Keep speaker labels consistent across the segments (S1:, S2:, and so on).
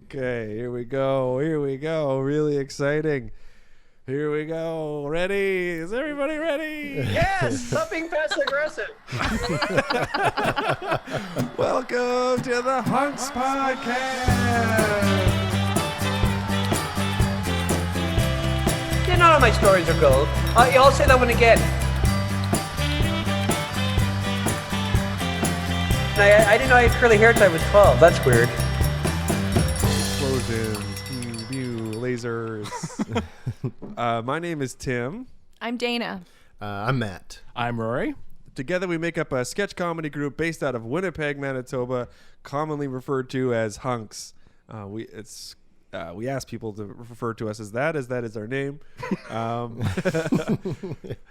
S1: Okay, here we go. Really exciting. Here we go. Ready? Is everybody ready?
S2: Yes! Stop being passive aggressive.
S1: Welcome to the HUNKS Podcast.
S2: Yeah, none of my stories are gold. I'll say that one again. I didn't know I had curly hair until I was 12. That's weird.
S1: Explosions, lasers. My name is Tim.
S3: I'm Dana.
S4: I'm Matt.
S5: I'm Rory.
S1: Together we make up a sketch comedy group based out of Winnipeg, Manitoba, commonly referred to as HUNKS. We ask people to refer to us as that is our name.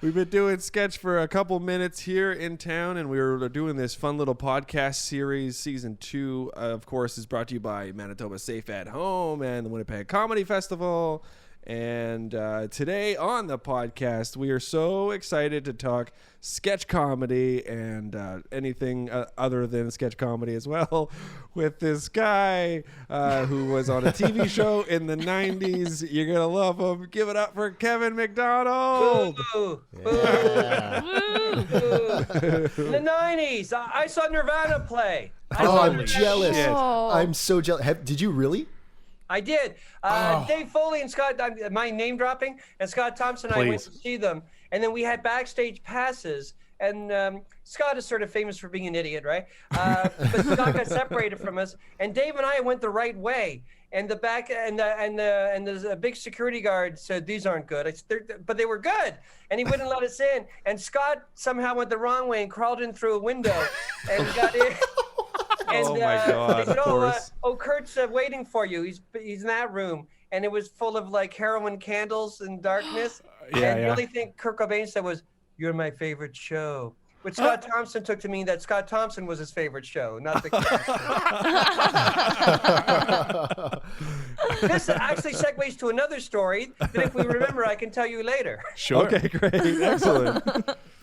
S1: We've been doing sketch for a couple minutes here in town, and we were doing this fun little podcast series. Season 2, of course, is brought to you by Manitoba Safe at Home and the Winnipeg Comedy Festival. And today on the podcast, we are so excited to talk sketch comedy and anything other than sketch comedy as well with this guy who was on a TV show in the 90s. You're going to love him. Give it up for Kevin McDonald.
S2: Ooh. In the 90s, I saw Nirvana play.
S4: I'm jealous.
S3: Oh.
S4: I'm so jealous. Did you really?
S2: I did. Dave Foley and Scott, my name dropping, and Scott Thompson and I went to see them. And then we had backstage passes. And Scott is sort of famous for being an idiot, right? But Scott got separated from us. And Dave and I went the right way. And the back and the big security guard said, "These aren't good." But they were good. And he wouldn't let us in. And Scott somehow went the wrong way and crawled in through a window and got in. And,
S1: Oh my God!
S2: They said,
S1: of course.
S2: Kurt's waiting for you. He's in that room, and it was full of like heroin candles and darkness. And the only thing Kurt Cobain said was, "You're my favorite show," which Scott Thompson took to mean that Scott Thompson was his favorite show, not the character. This actually segues to another story that, if we remember, I can tell you later.
S5: Sure.
S1: Okay, great, excellent.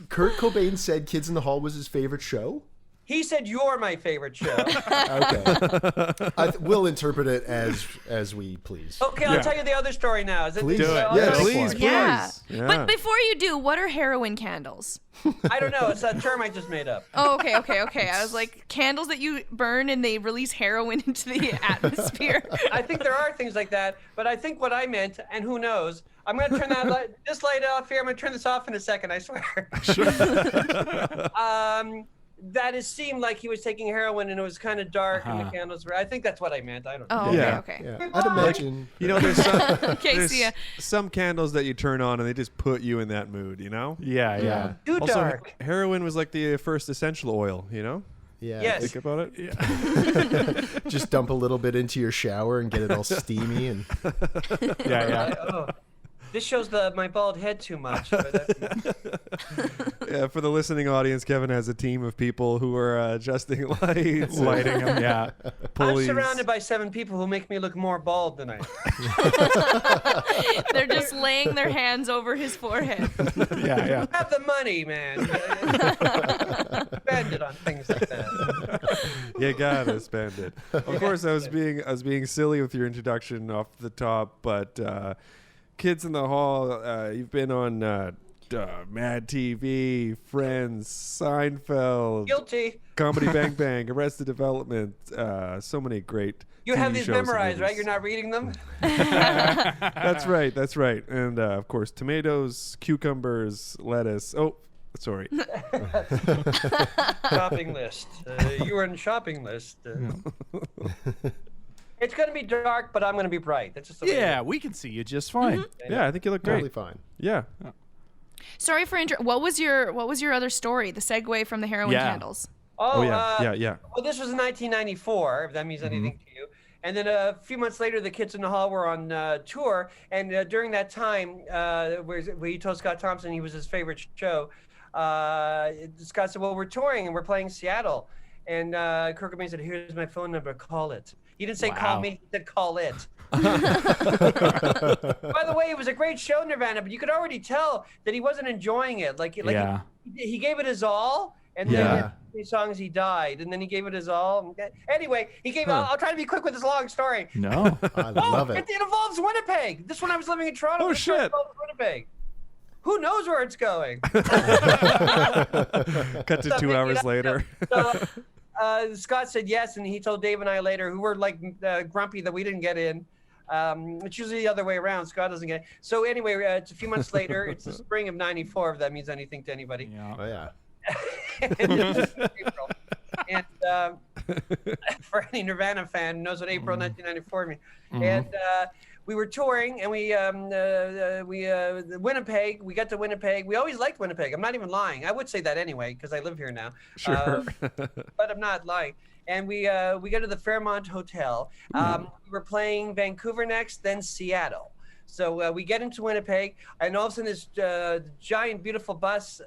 S4: Kurt Cobain said Kids in the Hall was his favorite show?
S2: He said, "You're my favorite show."
S4: Okay. We'll interpret it as we please.
S2: Okay, I'll tell you the other story now. Is it?
S4: Please.
S1: Do it.
S4: Yeah,
S1: Please.
S3: Yeah.
S1: Yeah.
S3: But before you do, what are heroin candles?
S2: I don't know. It's a term I just made up.
S3: Oh, okay. I was like, candles that you burn and they release heroin into the atmosphere.
S2: I think there are things like that, but I think what I meant, and who knows, I'm going to turn this light off here. I'm going to turn this off in a second, I swear. That it seemed like he was taking heroin and it was kind of dark and the candles were. I think that's what I meant. I don't know.
S3: Oh,
S1: Yeah.
S3: okay.
S4: Yeah. I'd imagine.
S1: There's
S3: See ya.
S1: some candles that you turn on and they just put you in that mood,
S5: Yeah.
S2: Too
S1: Also,
S2: dark.
S1: heroin was like the first essential oil,
S4: Yeah.
S2: Yes.
S1: Think about it.
S4: Just dump a little bit into your shower and get it all steamy and
S2: This shows my bald head too much. But,
S1: Yeah, for the listening audience, Kevin has a team of people who are adjusting lights,
S5: Lighting them, yeah.
S2: I'm
S1: pulleys.
S2: surrounded by 7 people who make me look more bald than I am.
S3: They're just laying their hands over his forehead.
S5: Yeah.
S2: Have the money, man. Spend it on things like that.
S1: You gotta spend it. Of course, I was being silly with your introduction off the top, but Kids in the Hall, you've been on Mad TV, Friends, Seinfeld,
S2: Guilty.
S1: Comedy Bang Bang, Arrested Development, so many great
S2: You
S1: TV
S2: have these
S1: shows and
S2: memorized, right?
S1: movies.
S2: You're not reading them?
S1: That's right. And of course, tomatoes, cucumbers, lettuce. Oh, sorry.
S2: Shopping list. You were in shopping list. It's going to be dark, but I'm going to be bright. That's just the way it
S5: Yeah,
S2: is.
S5: we can see you just fine.
S1: Yeah, I think you look
S4: totally
S1: great.
S4: fine.
S1: Yeah.
S3: Sorry for what was your other story? The segue from the heroin candles.
S2: Oh,
S1: yeah.
S2: Well, this was in 1994, if that means anything to you. And then a few months later, the Kids in the Hall were on tour. And during that time, where he told Scott Thompson he was his favorite show, Scott said, "Well, we're touring and we're playing Seattle." And Kurt Cobain said, "Here's my phone number. Call it." He didn't say call me. He said call it. By the way, it was a great show, Nirvana, but you could already tell that he wasn't enjoying it. He gave it his all, And then 3 songs he died, and then he gave it his all. Anyway, he gave. I'll try to be quick with this long story.
S5: No.
S4: I love it.
S2: It involves Winnipeg. This one I was living in Toronto.
S1: Oh, shit.
S2: It involves Winnipeg. Who knows where it's going?
S1: Cut to 2 hours later.
S2: So, Scott said yes, and he told Dave and I later, who were like grumpy that we didn't get in. It's usually the other way around. Scott doesn't get it. So anyway, it's a few months later. It's the spring of '94, if that means anything to anybody.
S5: Yeah.
S4: Oh yeah.
S2: And April. And for any Nirvana fan who knows what April 1994 means. And we were touring, and we Winnipeg. We got to Winnipeg. We always liked Winnipeg. I'm not even lying. I would say that anyway because I live here now.
S1: Sure.
S2: But I'm not lying. And we go to the Fairmont Hotel. We were playing Vancouver next, then Seattle. So we get into Winnipeg, and all of a sudden this giant, beautiful bus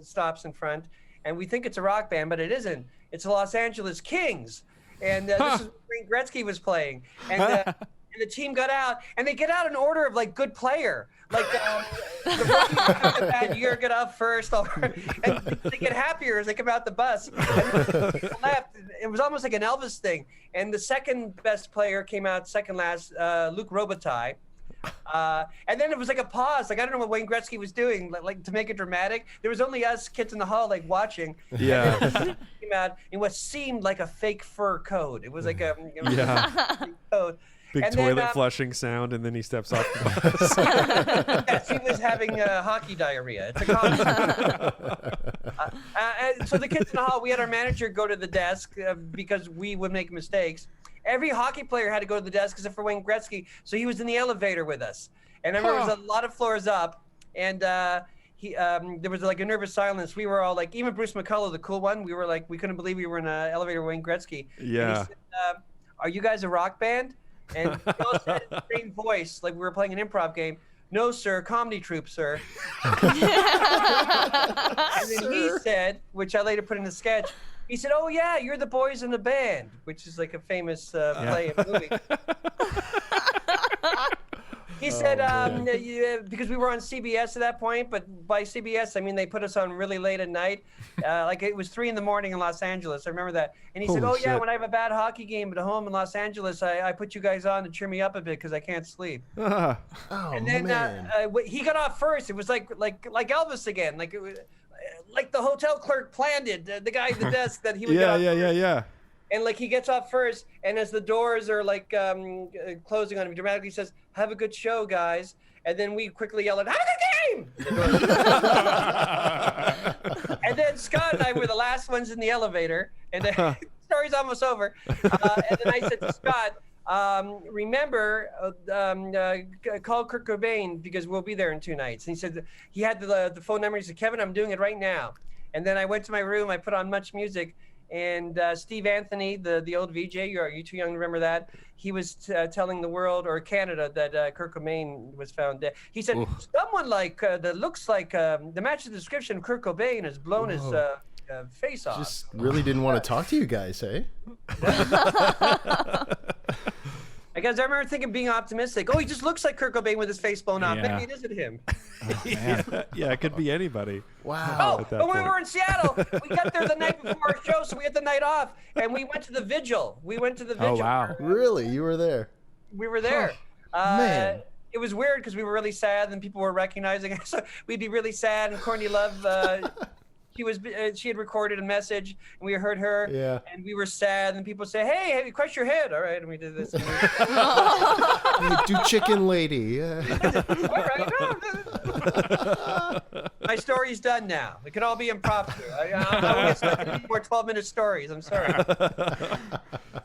S2: stops in front, and we think it's a rock band, but it isn't. It's the Los Angeles Kings, and this is when Gretzky was playing. And the team got out, and they get out in order of like good player. Like the rookies had a bad year, get out first, and they get happier as they come out the bus. And they left. It was almost like an Elvis thing. And the second best player came out second last, Luc Robitaille. And then it was like a pause. Like I don't know what Wayne Gretzky was doing, like to make it dramatic. There was only us kids in the hall, like watching.
S1: Yeah.
S2: And then came out in what seemed like a fake fur coat. It was like a fake coat.
S1: Big
S2: And
S1: toilet
S2: then,
S1: flushing sound, and then he steps off the bus.
S2: Yes, he was having hockey diarrhea. It's a comedy. So the kids in the hall, we had our manager go to the desk because we would make mistakes. Every hockey player had to go to the desk except for Wayne Gretzky, so he was in the elevator with us. And I remember there was a lot of floors up, and there was like a nervous silence. We were all like, even Bruce McCullough, the cool one, we were like, we couldn't believe we were in an elevator with Wayne Gretzky.
S1: Yeah.
S2: And he said, are you guys a rock band? And we all said in the same voice, like we were playing an improv game, no, sir, comedy troupe, sir. And then he said, which I later put in the sketch, he said, oh, yeah, you're the boys in the band, which is like a famous play and movie. He said, because we were on CBS at that point, but by CBS, I mean, they put us on really late at night. Like it was 3 a.m. in Los Angeles. I remember that. And he said, oh, yeah, when I have a bad hockey game at home in Los Angeles, I put you guys on to cheer me up a bit because I can't sleep.
S4: Oh,
S2: And then
S4: man.
S2: he got off first. It was like Elvis again. Like it was, like the hotel clerk planned it. The guy at the desk that he would get off first.
S1: Yeah.
S2: And like he gets off first, and as the doors are like closing on him, he dramatically says, "Have a good show, guys." And then we quickly yell, "Have a good game!" And then Scott and I were the last ones in the elevator, and the story's almost over. And then I said to Scott, remember, call Kurt Cobain because we'll be there in 2 nights. And he said he had the phone number. He said, Kevin, I'm doing it right now. And then I went to my room. I put on Much Music. And Steve Anthony, the old VJ, are you too young to remember that? He was telling the world or Canada that Kurt Cobain was found dead. He said, someone like that looks like the match the description of Kurt Cobain has blown his face off.
S4: Just really didn't want to talk to you guys, hey?
S2: Because I remember thinking, being optimistic. Oh, he just looks like Kurt Cobain with his face blown off.
S5: Yeah.
S2: Maybe it isn't him.
S1: Yeah, it could be anybody.
S4: Wow.
S2: Oh, but when we were in Seattle, we got there the night before our show, so we had the night off, and we went to the vigil.
S5: Oh, wow.
S4: Really? You were there?
S2: We were there.
S4: Man.
S2: It was weird because we were really sad, and people were recognizing us. So we'd be really sad, and Courtney Love, she had recorded a message, and we heard her, and we were sad, and people say, hey, have you crushed your head? All right, and we did this.
S4: Hey, do Chicken Lady.
S2: All right. My story's done now. It can all be impromptu. I won't get any more 12-minute stories. I'm sorry.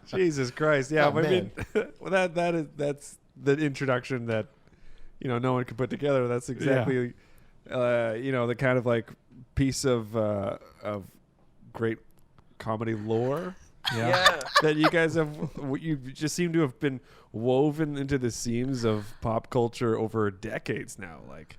S1: Jesus Christ. Yeah,
S4: Oh,
S1: I mean, well, that's the introduction that, no one could put together. That's exactly, the kind of like piece of great comedy lore that you guys have. You just seem to have been woven into the seams of pop culture over decades now. Like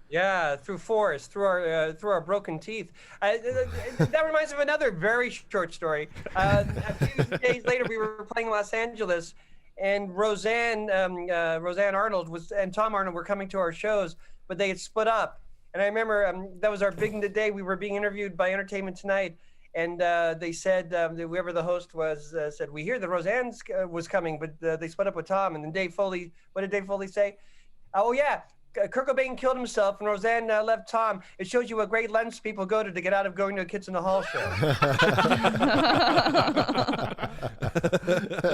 S2: through force, through our broken teeth. That reminds me of another very short story. A few days later, we were playing Los Angeles, and Roseanne Arnold and Tom Arnold were coming to our shows, but they had split up. And I remember that was our big day. We were being interviewed by Entertainment Tonight, And they said, whoever the host was, said, we hear that Roseanne was coming, but they split up with Tom. And then Dave Foley, what did Dave Foley say? Oh, yeah, Kurt Cobain killed himself and Roseanne left Tom. It shows you what great lengths people go to get out of going to a Kids in the Hall show. I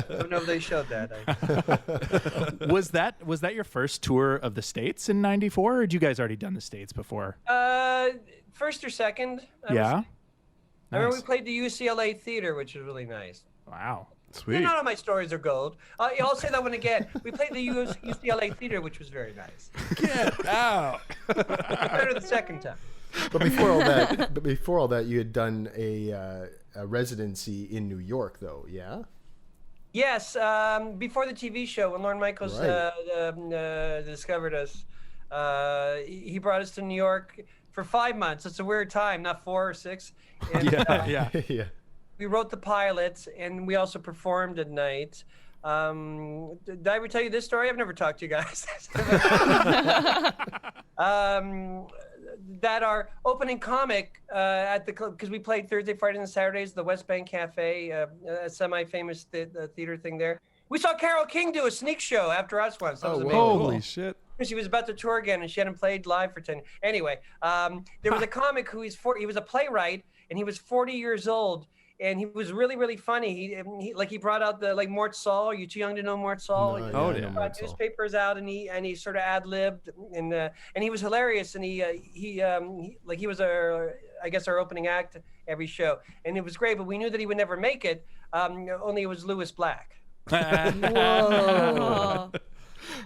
S2: don't know if they showed that.
S5: Was that your first tour of the States in '94, or had you guys already done the States before?
S2: First or second. I remember we played the UCLA Theater, which was really nice.
S5: Wow.
S1: Sweet.
S2: None of my stories are gold. I'll say that one again. We played the UCLA Theater, which was very nice.
S1: Get out.
S2: Better the second time.
S4: But before all that, you had done a residency in New York, though. Yeah.
S2: Yes. Before the TV show, when Lorne Michaels discovered us, he brought us to New York for 5 months. It's a weird time, not 4 or 6. And,
S5: Yeah.
S2: we wrote the pilot, and we also performed at night. Did I ever tell you this story? I've never talked to you guys. That our opening comic at the club, because we played Thursday, Friday, and Saturdays at the West Bank Cafe, a semi-famous theater thing there. We saw Carole King do a sneak show after us once. That was amazing.
S1: Holy shit.
S2: She was about to tour again, and she hadn't played live for 10 years. Anyway, there was a comic who he was a playwright, and he was 40 years old, and he was really, really funny. He brought out the Mort Saul. Are you too young to know Mort Saul?
S4: No,
S2: He brought newspapers out, and he sort of ad-libbed, and he was hilarious. And he was our opening act every show, and it was great. But we knew that he would never make it. Only it was Louis Black.
S3: Whoa.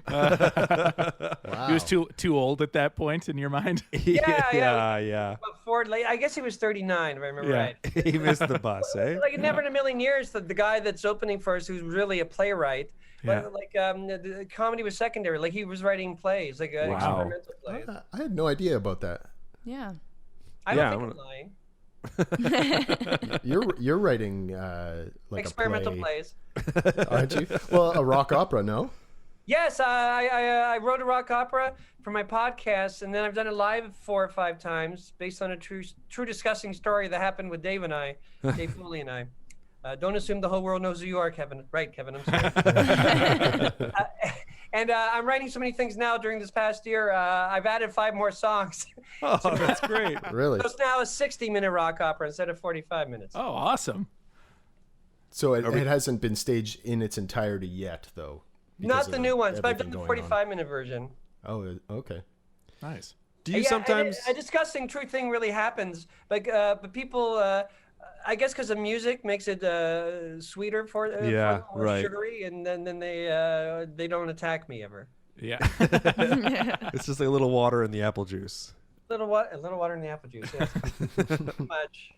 S5: Wow. He was too old at that point in your mind.
S1: Yeah.
S2: Ford, I guess he was 39, if I remember right.
S1: He missed the bus, eh?
S2: Never in a million years the guy that's opening for us, who's really a playwright, but the comedy was secondary. He was writing plays, experimental plays.
S4: I had no idea about that.
S3: Yeah.
S2: I don't think I'm lying.
S4: You're writing
S2: experimental
S4: a play.
S2: plays.
S4: Aren't you? Well, a rock opera, no?
S2: Yes, I wrote a rock opera for my podcast, and then I've done it live 4 or 5 times based on a true disgusting story that happened with Dave Foley and I. Don't assume the whole world knows who you are, Kevin. Right, Kevin, I'm sorry. And I'm writing so many things now during this past year. I've added 5 more songs.
S1: Oh, that's great.
S4: Really?
S2: So it's now a 60-minute rock opera instead of 45 minutes.
S5: Oh, awesome.
S4: So it hasn't been staged in its entirety yet, though.
S2: Not the new ones, but I've done the
S4: everything
S2: 45-minute version.
S4: Oh, okay.
S5: Nice.
S1: Do you sometimes...
S2: A disgusting true thing really happens, but people, I guess because the music makes it sweeter for more sugary, and then they don't attack me ever.
S5: Yeah.
S1: It's just a little water in the apple juice.
S2: A little water in the apple juice, yes. Too much.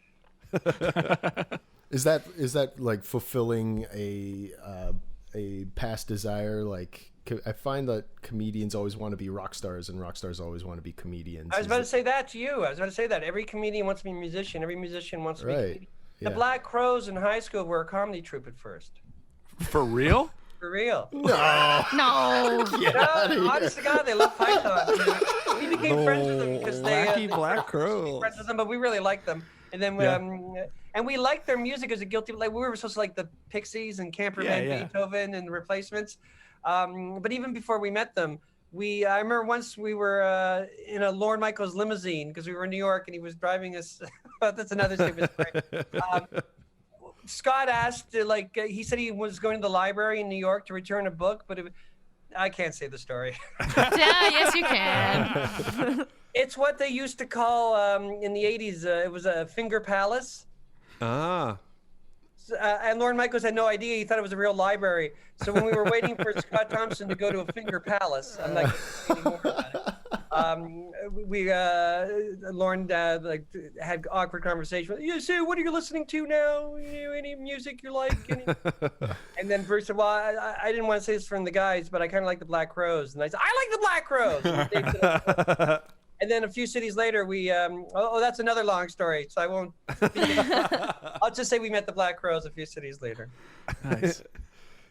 S4: Is that like fulfilling a past desire? I find that comedians always want to be rock stars, and rock stars always want to be comedians.
S2: I was about to say that to you. Every comedian wants to be a musician. Every musician wants to be a comedian. Yeah. The Black Crowes in high school were a comedy troupe at first.
S5: For real?
S2: For real.
S3: No.
S2: Honest to God, they love Python. We became friends with them because
S1: Wacky Black Crows.
S2: Friends with them, but we really liked them. And then and we liked their music as a guilty. We were supposed to like the Pixies and Camperman, Beethoven, and the Replacements. But even before we met them, I remember once we were in a Lorne Michaels limousine because we were in New York and he was driving us. That's another stupid story. Scott asked, he said he was going to the library in New York to return a book, but I can't say the story.
S3: Yeah, yes, you can.
S2: It's what they used to call in the 80s. It was a finger palace.
S1: Ah.
S2: And Lorne Michaels had no idea. He thought it was a real library. So when we were waiting for Scott Thompson to go to a finger palace, I'm like, more about it. Lorne had awkward conversation. You see, what are you listening to now? Any music you like? And then Bruce said, well, I didn't want to say this from the guys, but I kind of like the Black Crowes. And I said, I like the Black Crowes. And then a few cities later, we that's another long story, so I won't. I'll just say we met the Black Crowes a few cities later.
S5: Nice.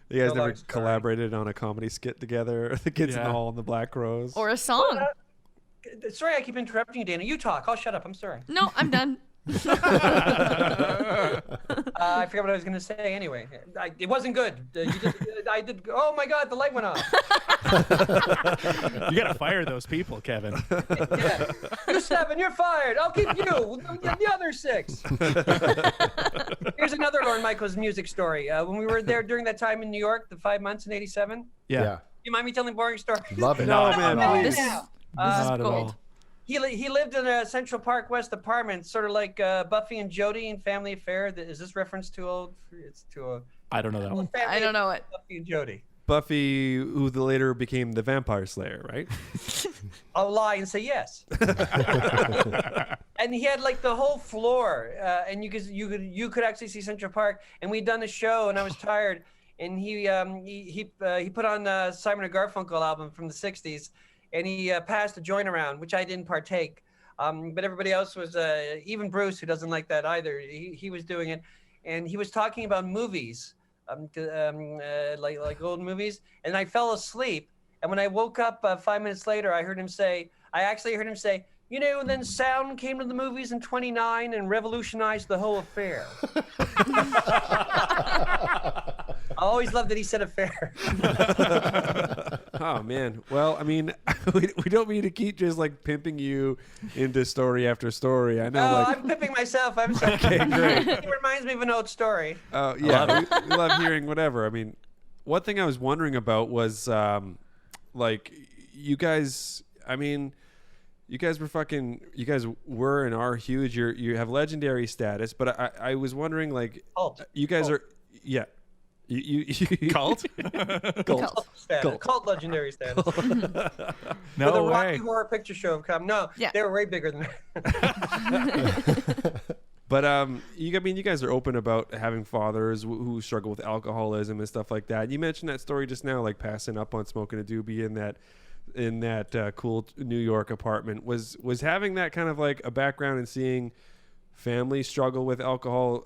S1: You guys never collaborated on a comedy skit together? The Kids in the Hall and the Black Crowes?
S3: Or a song.
S2: Sorry, I keep interrupting you, Dana. You talk. I'll shut up. I'm sorry.
S3: No, I'm done.
S2: I forgot what I was going to say anyway. It wasn't good. I did. Oh my God, the light went off.
S5: You got to fire those people, Kevin.
S2: Yeah. You 7, you're fired. I'll keep you. The other 6. Here's another Lorne Michaels music story. When we were there during that time in New York, the 5 months in '87.
S5: Yeah.
S2: You mind me telling boring stories?
S4: Love it.
S1: No, man, please.
S3: This is gold.
S2: He lived in a Central Park West apartment, sort of like Buffy and Jody in Family Affair. Is this reference too old? It's too old.
S5: I don't know that one.
S3: I don't know it.
S2: Buffy and Jody.
S1: Buffy, who later became the Vampire Slayer, right?
S2: I'll lie and say yes. And he had like the whole floor, and you could actually see Central Park. And we'd done a show, and I was tired. And he put on Simon & Garfunkel album from the '60s, and he passed a joint around, which I didn't partake. But everybody else was, even Bruce, who doesn't like that either. He was doing it, and he was talking about movies, like old movies. And I fell asleep. And when I woke up 5 minutes later, I actually heard him say, you know, and then sound came to the movies in '29 and revolutionized the whole affair. I always loved that he said affair.
S1: Oh man. Well, I mean, we don't mean to keep just like pimping you into story after story. I know.
S2: No,
S1: like,
S2: I'm pimping myself. I'm sorry.
S1: Okay, great.
S2: It reminds me of an old story.
S1: Yeah, we love hearing whatever. I mean, one thing I was wondering about was like you guys. I mean, you guys were and are huge. You have legendary status, but I was wondering like you guys are You
S5: Cult?
S2: Cult legendary status.
S5: No
S2: the
S5: way.
S2: Rocky Horror Picture Show have come. No, they were way bigger than that.
S1: But you guys are open about having fathers who struggle with alcoholism and stuff like that. You mentioned that story just now, like passing up on smoking a doobie in that cool New York apartment. Was having that kind of like a background and seeing families struggle with alcohol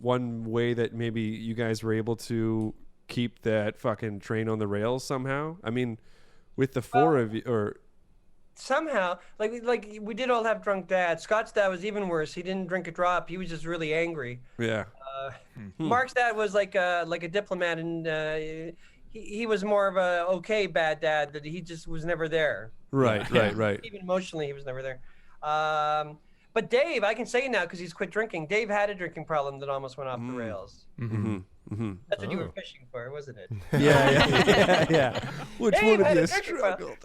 S1: one way that maybe you guys were able to keep that fucking train on the rails somehow? I mean, with the four of you, or
S2: somehow, like we did all have drunk dads. Scott's dad was even worse. He didn't drink a drop. He was just really angry.
S1: Yeah.
S2: Mark's dad was like a diplomat, and he was more of a okay bad dad. That he just was never there.
S1: Right.
S2: Even emotionally, he was never there. But Dave, I can say now because he's quit drinking. Dave had a drinking problem that almost went off the rails. That's what you were fishing for, wasn't it?
S1: Yeah. Which
S2: Dave
S1: one of
S2: had
S1: you
S2: a drinking
S1: struggled?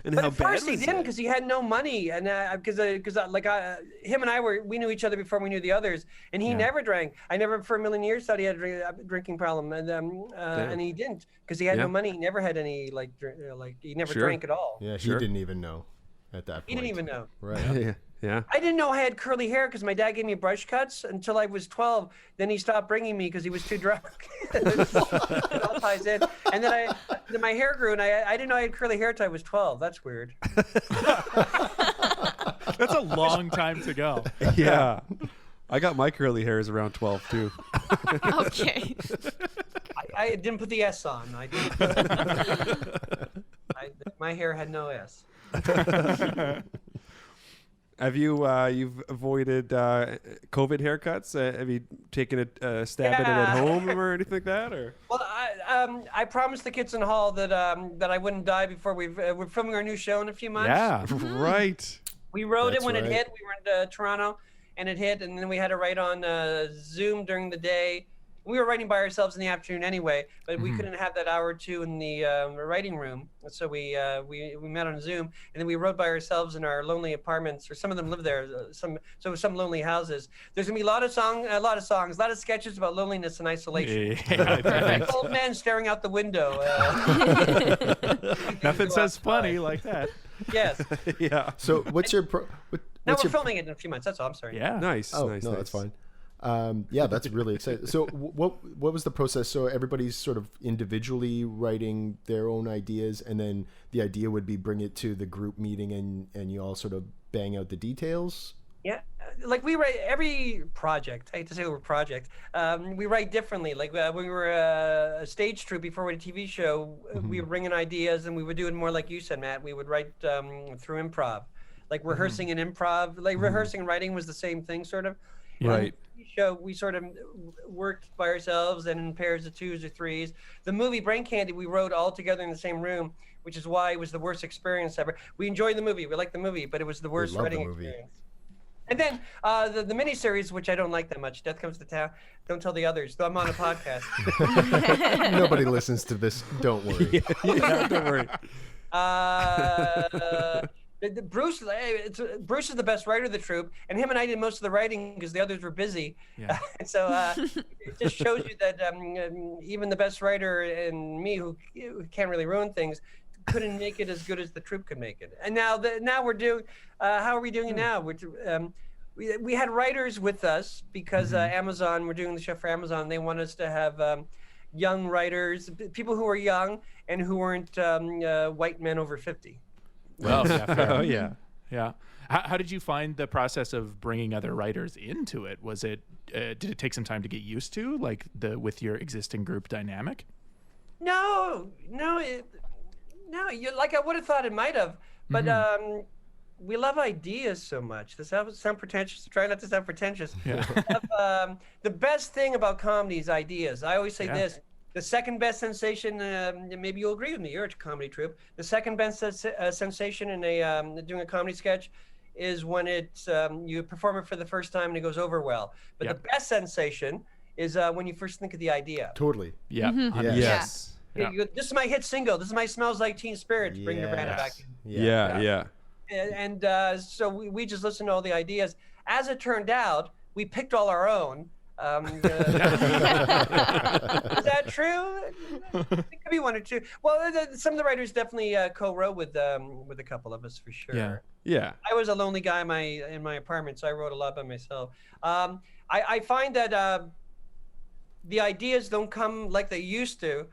S2: And
S1: how
S2: but at first
S1: bad
S2: he
S1: was
S2: didn't
S1: it?
S2: because he had no money, and because him and I we knew each other before we knew the others, and he never drank. I never for a million years thought he had a drinking problem, and he didn't because he had no money. He never had any he never drank at all.
S4: Yeah, he didn't even know at that point.
S2: He didn't even know.
S4: Right.
S1: Yeah.
S2: I didn't know I had curly hair because my dad gave me brush cuts until I was 12. Then he stopped bringing me because he was too drunk. It all ties in. And then my hair grew, and I didn't know I had curly hair until I was 12. That's weird.
S5: That's a long time to go.
S1: Yeah. I got my curly hairs around 12 too.
S3: Okay.
S2: I didn't put the S on. I didn't. My hair had no S.
S1: Have you've avoided COVID haircuts? Have you taken a stab at it at home or anything like that? Or
S2: well, I promised the kids in Hall that I wouldn't die before we're filming our new show in a few months.
S5: Yeah,
S1: right.
S2: We wrote
S4: That's
S2: it when
S4: right.
S2: it hit. We were in Toronto, and it hit, and then we had to write on Zoom during the day. We were writing by ourselves in the afternoon anyway, but we couldn't have that hour or two in the writing room. So we met on Zoom, and then we wrote by ourselves in our lonely apartments, or some of them live there. Some lonely houses. There's gonna be a lot of songs, a lot of sketches about loneliness and isolation.
S5: Yeah.
S2: Old men staring out the window.
S5: Nothing says funny like that.
S2: Yes.
S1: Yeah.
S4: So what's your
S2: Now we're filming it in a few months. That's all. I'm sorry.
S5: Yeah.
S1: Nice.
S4: Oh,
S1: nice.
S4: no,
S1: nice.
S4: that's fine. Yeah, that's really exciting. So what was the process? So everybody's sort of individually writing their own ideas, and then the idea would be bring it to the group meeting, and you all sort of bang out the details?
S2: Yeah, like we write every project. I hate to say the word project. We write differently. Like when we were a stage troupe before we had a TV show, we would bring in ideas, and we would do it more like you said, Matt. We would write through improv. like rehearsing and improv, like rehearsing and writing was the same thing, sort of.
S1: Right.
S2: Show we sort of worked by ourselves and in pairs of 2s or 3s. The movie Brain Candy we wrote all together in the same room, which is why it was the worst experience ever. We enjoyed the movie, we liked the movie, but it was the worst writing experience. And then the miniseries, which I don't like that much, Death Comes to Town. Don't tell the others, though I'm on a podcast.
S4: Nobody listens to this. Don't worry.
S1: Yeah, don't worry.
S2: Bruce is the best writer of the troupe, and him and I did most of the writing because the others were busy.
S5: Yeah.
S2: So it just shows you that even the best writer and me, who can't really ruin things, couldn't make it as good as the troupe could make it. And now we're doing. How are we doing it now? We had writers with us because Amazon. We're doing the show for Amazon. They want us to have young writers, people who are young and who weren't white men over 50.
S5: Well,
S1: Oh yeah.
S5: yeah. How did you find the process of bringing other writers into it? Was it did it take some time to get used to, like with your existing group dynamic?
S2: No. Like I would have thought it might have, but we love ideas so much. This sound pretentious. Try not to sound pretentious.
S5: Yeah.
S2: The best thing about comedy is ideas. I always say this. The second best sensation, maybe you'll agree with me, you're a comedy troupe. The second best sensation in doing a comedy sketch is when you perform it for the first time and it goes over well. But the best sensation is when you first think of the idea.
S4: Totally.
S5: Yeah.
S1: Yes.
S2: Yeah. This is my hit single. This is my Smells Like Teen Spirit. Bring your band back.
S1: Yeah.
S2: And so we just listened to all the ideas. As it turned out, we picked all our own. Is that true? It could be one or two. Well, some of the writers definitely co-wrote with a couple of us for sure.
S1: Yeah.
S2: I was a lonely guy in my apartment, so I wrote a lot by myself. I find that the ideas don't come like they used to.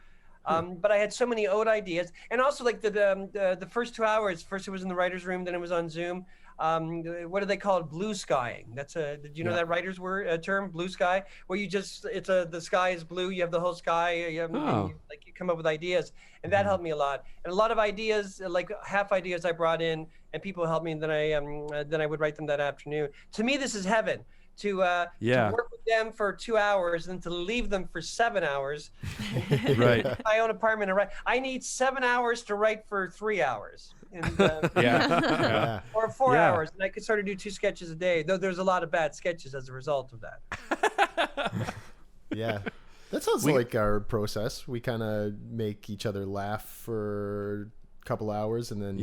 S2: But I had so many old ideas, and also like the first 2 hours. First it was in the writers' room, then it was on Zoom. What do they call it? Blue skying. Did you know that writer's term, blue sky? Where you just the sky is blue. You have the whole sky. You come up with ideas, and that helped me a lot. And a lot of ideas, like half ideas, I brought in, and people helped me. And then I would write them that afternoon. To me, this is heaven. To work with them for 2 hours and to leave them for 7 hours.
S1: Right.
S2: My own apartment. I need 7 hours to write for 3 hours. And, or 4 hours, and I could sort of do 2 sketches a day. Though there's a lot of bad sketches as a result of that.
S4: Yeah, that sounds like our process. We kind of make each other laugh for a couple hours, and then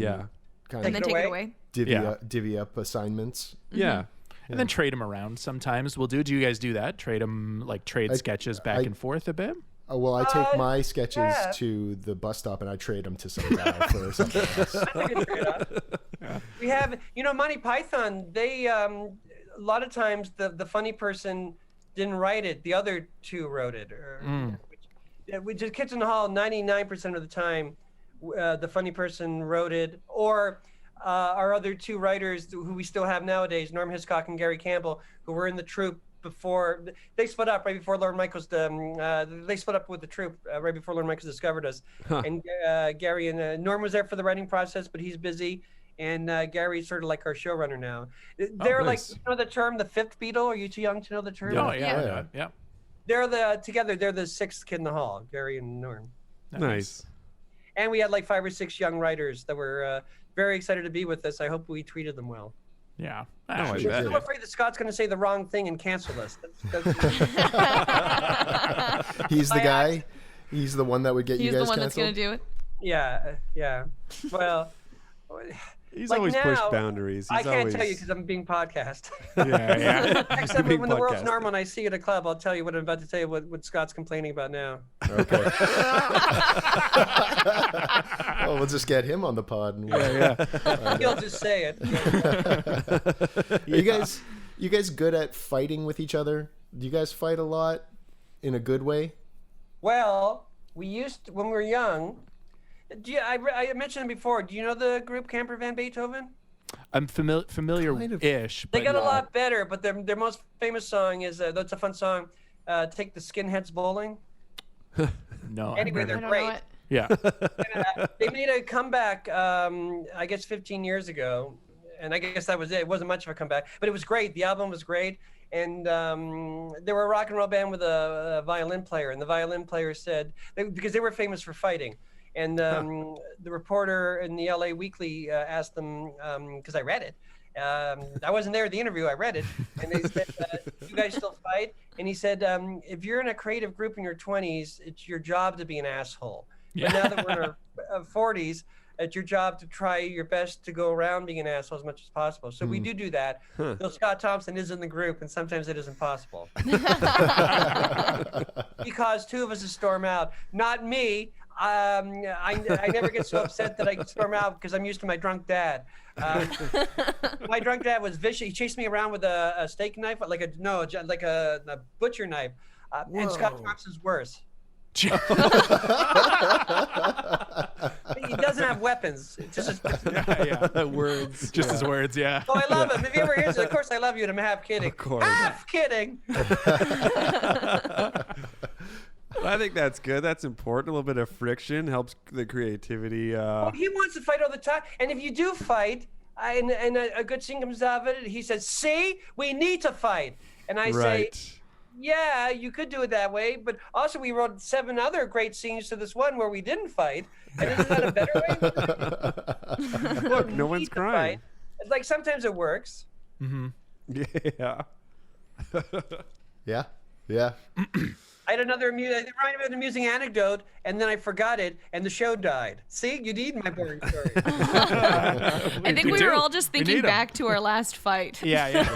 S3: take it away.
S4: divvy up assignments.
S1: Yeah.
S5: And then trade them around sometimes. Do you guys do that? Trade sketches back and forth a bit?
S4: Well, I take my sketches to the bus stop and I trade them to some guy for something else.
S2: We have, Monty Python, they, a lot of times the funny person didn't write it. The other two wrote it. Which is Kids in the Hall, 99% of the time, the funny person wrote it. Or our other two writers who we still have nowadays, Norm Hiscock and Gary Campbell, who were in the troupe before they split up right before Lorne Michaels. They split up with the troupe right before Lorne Michaels discovered us. And Gary and Norm was there for the writing process, but he's busy. And Gary's sort of like our showrunner now. They're
S1: nice.
S2: like, the term, the fifth Beatle? Are you too young to know the term?
S5: Oh, yeah.
S2: They're together. They're the sixth kid in the hall, Gary and Norm.
S1: Nice.
S2: And we had like 5 or 6 young writers that were very excited to be with us. I hope we treated them well.
S5: Yeah.
S1: I
S2: I'm
S1: bet.
S2: afraid that Scott's going to say the wrong thing and cancel us.
S4: He's the guy. He's the one that would get you guys
S3: He's the one
S4: canceled.
S3: that's going to do it.
S2: Yeah. Well,
S1: He's
S2: like
S1: always
S2: now,
S1: pushed boundaries.
S2: I
S1: He's
S2: can't
S1: always...
S2: tell you because I'm being podcast.
S5: Yeah.
S2: Next time
S1: Big
S2: when the world's
S1: podcast.
S2: normal and I see you at a club, I'll tell you what I'm about to tell you, what Scott's complaining about now.
S4: Okay. Well, we'll just get him on the pod. And
S2: He'll just say it.
S4: You guys good at fighting with each other? Do you guys fight a lot in a good way?
S2: Well, we used to, when we were young. I mentioned it before. Do you know the group Camper Van Beethoven?
S5: I'm familiar-ish.
S2: They
S5: but
S2: got a lot better, but their most famous song is, that's a fun song, Take the Skinheads Bowling.
S5: No.
S2: Anyway, they're
S3: I don't
S2: great.
S3: know it.
S5: Yeah.
S2: They made a comeback, I guess 15 years ago. I guess that was it. It wasn't much of a comeback, but it was great. The album was great. And they were a rock and roll band with a violin player, and the violin player said, because they were famous for fighting, and the reporter in the LA Weekly asked them, because I read it, I wasn't there at the interview, I read it, and they said, you guys still fight? And he said, if you're in a creative group in your 20s, it's your job to be an asshole. But now that we're in our 40s, it's your job to try your best to go around being an asshole as much as possible. So we do that. Though Scott Thompson is in the group, and sometimes it isn't possible. He caused two of us to storm out. Not me. I never get so upset that I can storm out because I'm used to my drunk dad. My drunk dad was vicious. He chased me around with a steak knife, like a butcher knife. And Scott Thompson's worse. He doesn't have weapons. It's just
S1: Words.
S5: Just his words, yeah.
S2: Oh, I love him. If he ever hears it, of course I love you, and I'm half kidding.
S1: Of course.
S2: Half kidding.
S1: I think that's good. That's important. A little bit of friction helps the creativity.
S2: He wants to fight all the time. And if you do fight, and a good scene comes out of it, he says, see, we need to fight. And I say, yeah, you could do it that way, but also we wrote 7 other great scenes to this one where we didn't fight. And isn't that a better way?
S1: Look, no one's crying.
S2: It's like sometimes it works.
S1: Yeah.
S4: Yeah.
S2: I had another an amusing anecdote, and then I forgot it, and the show died. See, you need my boring story.
S3: I think we were all just thinking back to our last fight.
S5: Yeah.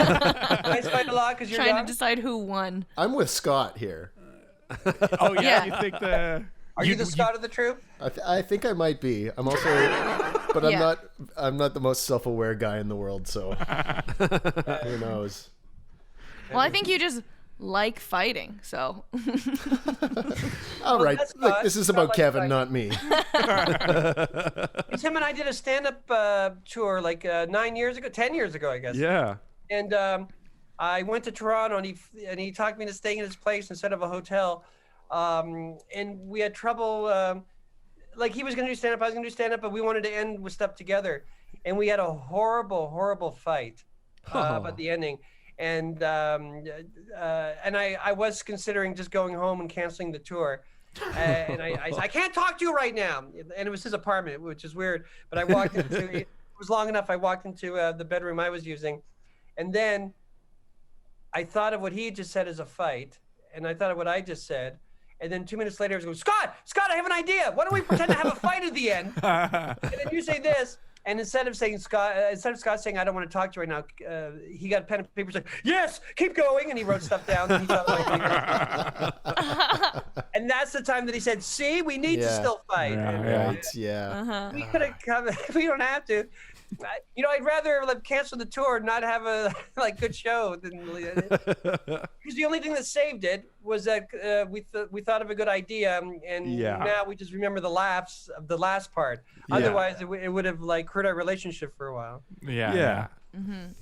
S2: I fight a lot because you're
S3: trying
S2: young.
S3: to decide who won.
S4: I'm with Scott here.
S5: Oh
S3: Yeah.
S5: you think the?
S2: Are you the Scott of the troop?
S4: I think I might be. I'm also, but I'm not the most self-aware guy in the world. So who knows?
S3: Well, I think you just like fighting, so.
S4: All right,
S2: that's
S4: look,
S2: not-
S4: this is
S2: not
S4: about
S2: like
S4: Kevin,
S2: fighting.
S4: not me.
S2: Tim and I did a stand-up tour like 10 years ago, I guess.
S1: Yeah.
S2: And I went to Toronto, and he talked me into staying in his place instead of a hotel. And we had trouble. Like he was going to do stand-up, I was going to do stand-up, but we wanted to end with stuff together. And we had a horrible, horrible fight about the ending. And I was considering just going home and canceling the tour. And I said, I can't talk to you right now. And it was his apartment, which is weird. But I walked into it was long enough. I walked into the bedroom I was using. And then I thought of what he just said as a fight. And I thought of what I just said. And then 2 minutes later, I was going, Scott, I have an idea. Why don't we pretend to have a fight at the end? And then you say this. And instead of Scott saying, I don't want to talk to you right now, he got pen and paper and said, yes, keep going. And he wrote stuff down. And, he felt and that's the time that he said, see, we need to still fight.
S4: Right, yeah.
S2: We could have come, we don't have to. I'd rather cancel the tour and not have a good show than because the only thing that saved it was that we thought of a good idea and now we just remember the laughs of the last part. Otherwise, it would have hurt our relationship for a while.
S1: Yeah.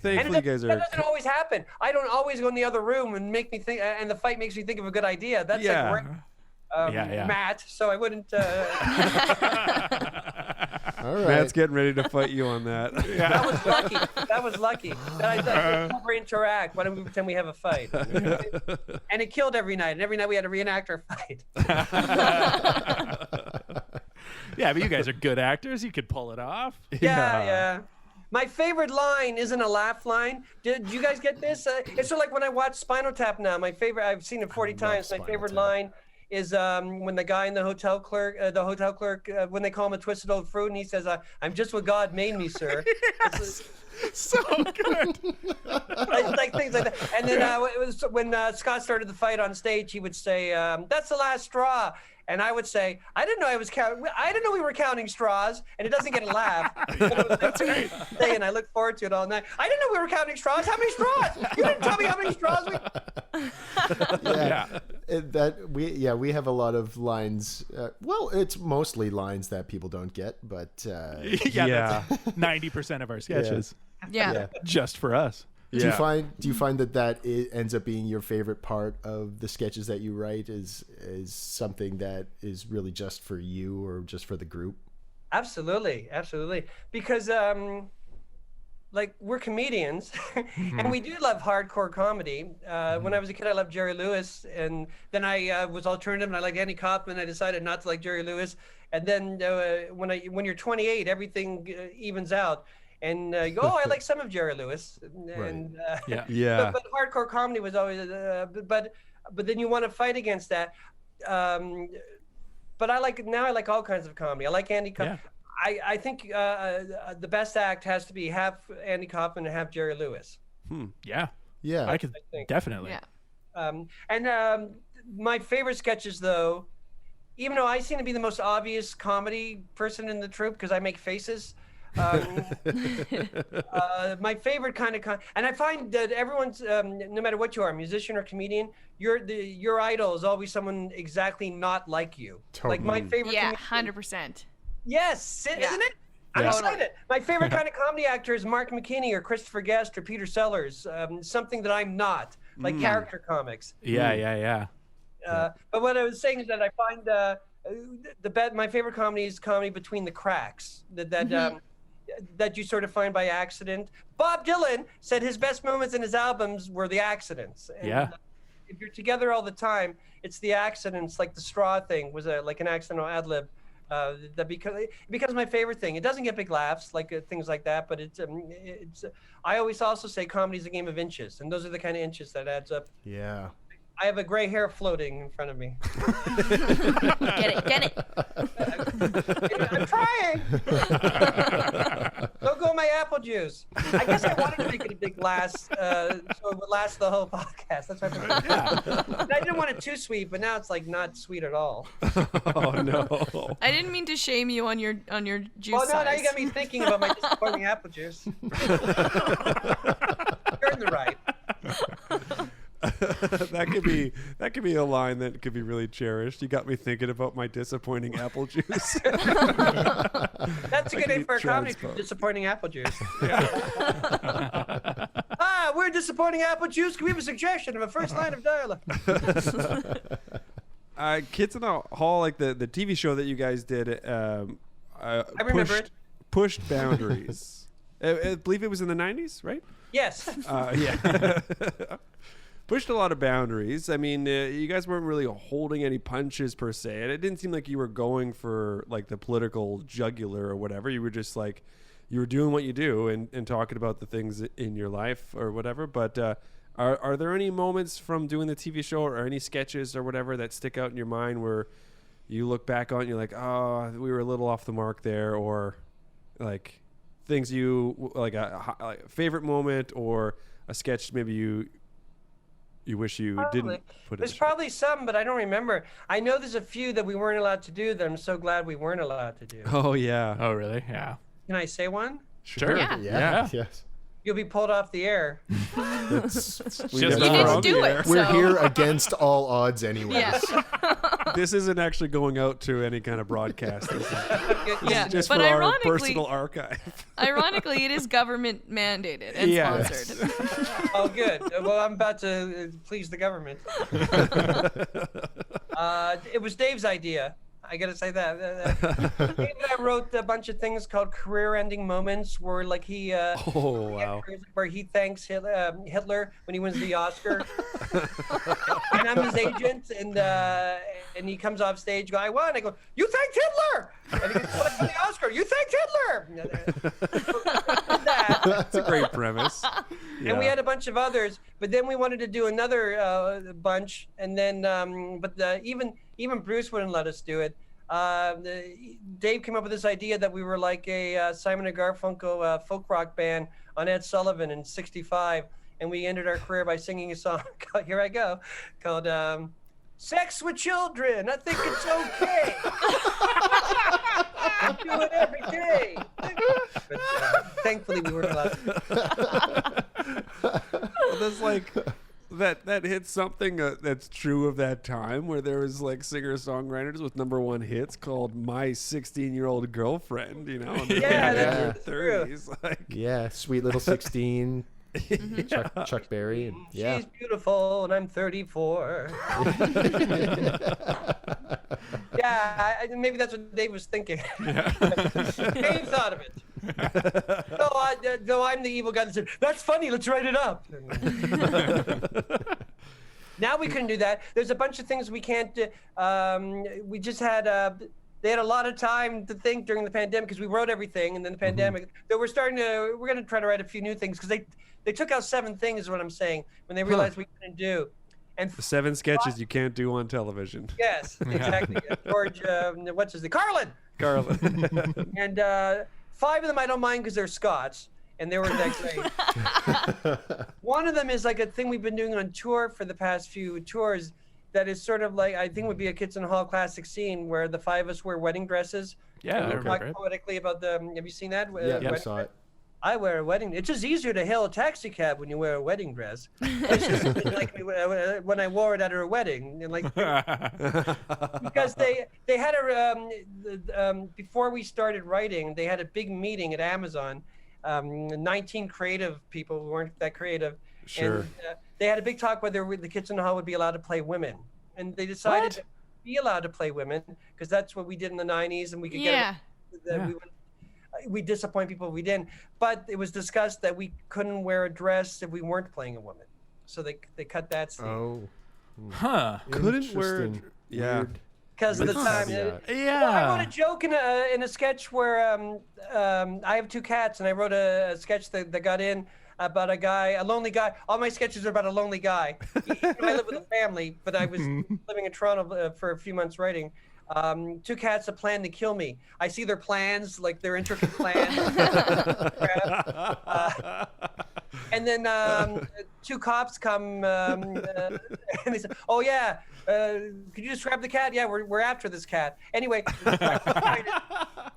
S1: Thankfully, you guys are.
S2: That doesn't always happen. I don't always go in the other room and make me think, and the fight makes me think of a good idea. That's Matt. So I wouldn't.
S4: All right.
S1: Matt's getting ready to fight you on that.
S2: That was lucky. That I thought never interact. Why don't we pretend we have a fight? And it killed every night. And every night we had to reenact our fight.
S5: Yeah, but you guys are good actors. You could pull it off.
S2: Yeah. My favorite line isn't a laugh line. Did you guys get this? It's sort of like when I watch Spinal Tap now. My favorite, I've seen it 40 times. My favorite line is when the guy in the hotel clerk, when they call him a twisted old fruit, and he says, "I'm just what God made me, sir."
S5: So good.
S2: Like things like that. And then it was when Scott started the fight on stage, he would say, "That's the last straw." And I would say, I didn't know we were counting straws, and it doesn't get a laugh. That's right. And I look forward to it all night. I didn't know we were counting straws. How many straws? You didn't tell me how many straws
S4: we have a lot of lines. Well, it's mostly lines that people don't get, but
S5: 90% of our sketches.
S3: Yeah.
S5: Just for us.
S4: Do you find that ends up being your favorite part of the sketches that you write is something that is really just for you or just for the group?
S2: Absolutely. Because like we're comedians, and we do love hardcore comedy. When I was a kid, I loved Jerry Lewis, and then I was alternative, and I liked Andy Kaufman. I decided not to like Jerry Lewis, and then when you're 28, everything evens out, and you go, oh, I like some of Jerry Lewis, and
S1: Yeah.
S2: But hardcore comedy was always, but then you want to fight against that. But I like all kinds of comedy. I like Andy Kaufman. I think the best act has to be half Andy Kaufman and half Jerry Lewis.
S5: Yeah.
S4: Yeah.
S5: I could definitely.
S3: Yeah.
S2: My favorite sketches, though, even though I seem to be the most obvious comedy person in the troupe because I make faces, my favorite kind of and I find that everyone's no matter what you are, musician or comedian, your idol is always someone exactly not like you.
S4: Totally.
S2: Like my favorite.
S3: Yeah, 100%.
S2: Yes, isn't it? I'm excited. My favorite kind of comedy actor is Mark McKinney or Christopher Guest or Peter Sellers. Something that I'm not, like character comics.
S5: Yeah.
S2: But what I was saying is that I find my favorite comedy is comedy between the cracks. That you sort of find by accident. Bob Dylan said his best moments in his albums were the accidents. And, if you're together all the time, it's the accidents. Like the straw thing was like an accidental ad lib. That becomes my favorite thing. It doesn't get big laughs like things like that, but it's. I always also say comedy is a game of inches, and those are the kind of inches that adds up.
S4: Yeah.
S2: I have a gray hair floating in front of me.
S3: Get it.
S2: I'm trying. Don't go my apple juice. I guess I wanted to make it a big glass, so it would last the whole podcast. That's why I didn't want it too sweet, but now it's like not sweet at all.
S1: Oh no.
S3: I didn't mean to shame you on your juice
S2: Well, no,
S3: size.
S2: now you got me thinking about my disappointing apple juice. You're in the right.
S1: that could be a line that could be really cherished. You got me thinking about my disappointing apple juice.
S2: That's a good name for a comedy troupe, disappointing apple juice. We're disappointing apple juice. Can we have a suggestion of a first line of dialogue?
S1: Kids in the Hall, like the TV show that you guys did,
S2: I remember it.
S1: Pushed boundaries. I believe it was in the 90s, right?
S2: Yes.
S1: Yeah. Pushed a lot of boundaries. I mean, you guys weren't really holding any punches per se, and it didn't seem like you were going for like the political jugular or whatever. You were just like, you were doing what you do and talking about the things in your life or whatever. But are there any moments from doing the TV show or any sketches or whatever that stick out in your mind where you look back on and you're like, oh, we were a little off the mark there, or like things you like a favorite moment or a sketch maybe you wish you didn't put in?
S2: There's probably some, but I don't remember. I know there's a few that we weren't allowed to do that I'm so glad we weren't allowed to do.
S1: Oh yeah.
S5: Oh really? Yeah.
S2: Can I say one?
S5: Sure.
S3: Yeah.
S4: Yes.
S2: You'll be pulled off the air.
S5: Just
S3: You didn't do it.
S4: We're
S3: so.
S4: here against all odds anyways.
S3: Yeah.
S1: This isn't actually going out to any kind of broadcast. This is
S3: Yeah.
S1: just
S3: But
S1: for our
S3: ironically,
S1: personal archive.
S3: Ironically, it is government mandated and
S1: Yes.
S3: sponsored.
S2: Oh, good. Well, I'm about to please the government. It was Dave's idea. I gotta say that. Dave and I wrote a bunch of things called career-ending moments, where like he, where he thanks Hitler when he wins the Oscar, and I'm his agent, and he comes off stage, go, I won. I go, you thanked Hitler, and he goes, well, I won the Oscar. You thanked Hitler.
S1: That's a great premise. Yeah.
S2: And we had a bunch of others, but then we wanted to do another bunch, and then even Bruce wouldn't let us do it. Dave came up with this idea that we were like a Simon and Garfunkel folk rock band on Ed Sullivan in '65, and we ended our career by singing a song called, here I go, called Sex with Children, I think it's okay. I do it every day. But, thankfully we weren't allowed to.
S1: Well, that's like that hits something that's true of that time, where there was like singer-songwriters with #1 hits called My 16-Year-Old Girlfriend, you know, in their 30s. Like,
S4: yeah, Sweet Little 16. Chuck Berry, and
S2: She's beautiful, and I'm 34. Yeah, maybe that's what Dave was thinking. Dave thought of it. No, I'm the evil guy that said, that's funny, let's write it up. Now we couldn't do that. There's a bunch of things we can't do. We just had, they had a lot of time to think during the pandemic because we wrote everything, and then the pandemic. So we're going to try to write a few new things because they took out 7 things is what I'm saying when they realized we couldn't do. And
S1: The 7 sketches you can't do on television.
S2: Yes, exactly. George, what's his name? Carlin. And 5 of them I don't mind because they're Scots, and they were that great. One of them is like a thing we've been doing on tour for the past few tours that is sort of like, I think would be a Kids in the Hall classic scene where the 5 of us wear wedding dresses.
S5: Yeah,
S2: we
S5: okay.
S2: talk poetically about the, have you seen that?
S4: Yeah, I saw it.
S2: I wear a wedding. It's just easier to hail a taxi cab when you wear a wedding dress. It's just like when I wore it at her wedding, and like because they had before we started writing, they had a big meeting at Amazon. 19 creative people who weren't that creative.
S1: Sure.
S2: And they had a big talk whether the Kids in the Hall would be allowed to play women, and they decided to be allowed to play women because that's what we did in the 90s, and we could get. We disappoint people if we didn't, but it was discussed that we couldn't wear a dress if we weren't playing a woman, so they cut that scene.
S4: Oh.
S5: Huh.
S1: Couldn't wear.
S4: Interesting.
S1: Yeah.
S4: Weird.
S2: Because of the time.
S5: Yeah.
S2: I wrote a joke in a sketch where I have 2 cats, and I wrote a sketch that got in about a lonely guy. All my sketches are about a lonely guy. I live with a family, but I was living in Toronto for a few months writing. 2 cats that plan to kill me. I see their plans, like their intricate plans. And then 2 cops come and they say, "Oh yeah, could you just grab the cat? Yeah, we're after this cat." Anyway, that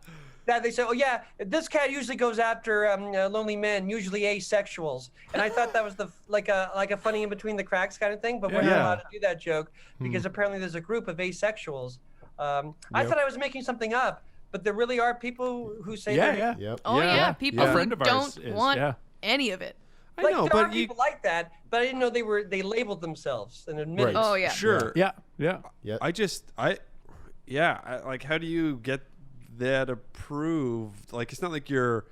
S2: they say, "Oh yeah, this cat usually goes after lonely men, usually asexuals." And I thought that was like a funny in between the cracks kind of thing, but we're not allowed to do that joke because apparently there's a group of asexuals. I thought I was making something up, but there really are people who say that.
S4: Yep.
S3: Oh yeah, people
S5: A
S3: who
S5: friend of ours
S3: don't want any of it.
S1: I know,
S2: there are
S1: but you.
S2: people like that, but I didn't know they labeled themselves and admitted.
S4: Right.
S3: Oh yeah.
S1: Sure.
S5: Yeah.
S1: Like, how do you get that approved? Like, it's not like you're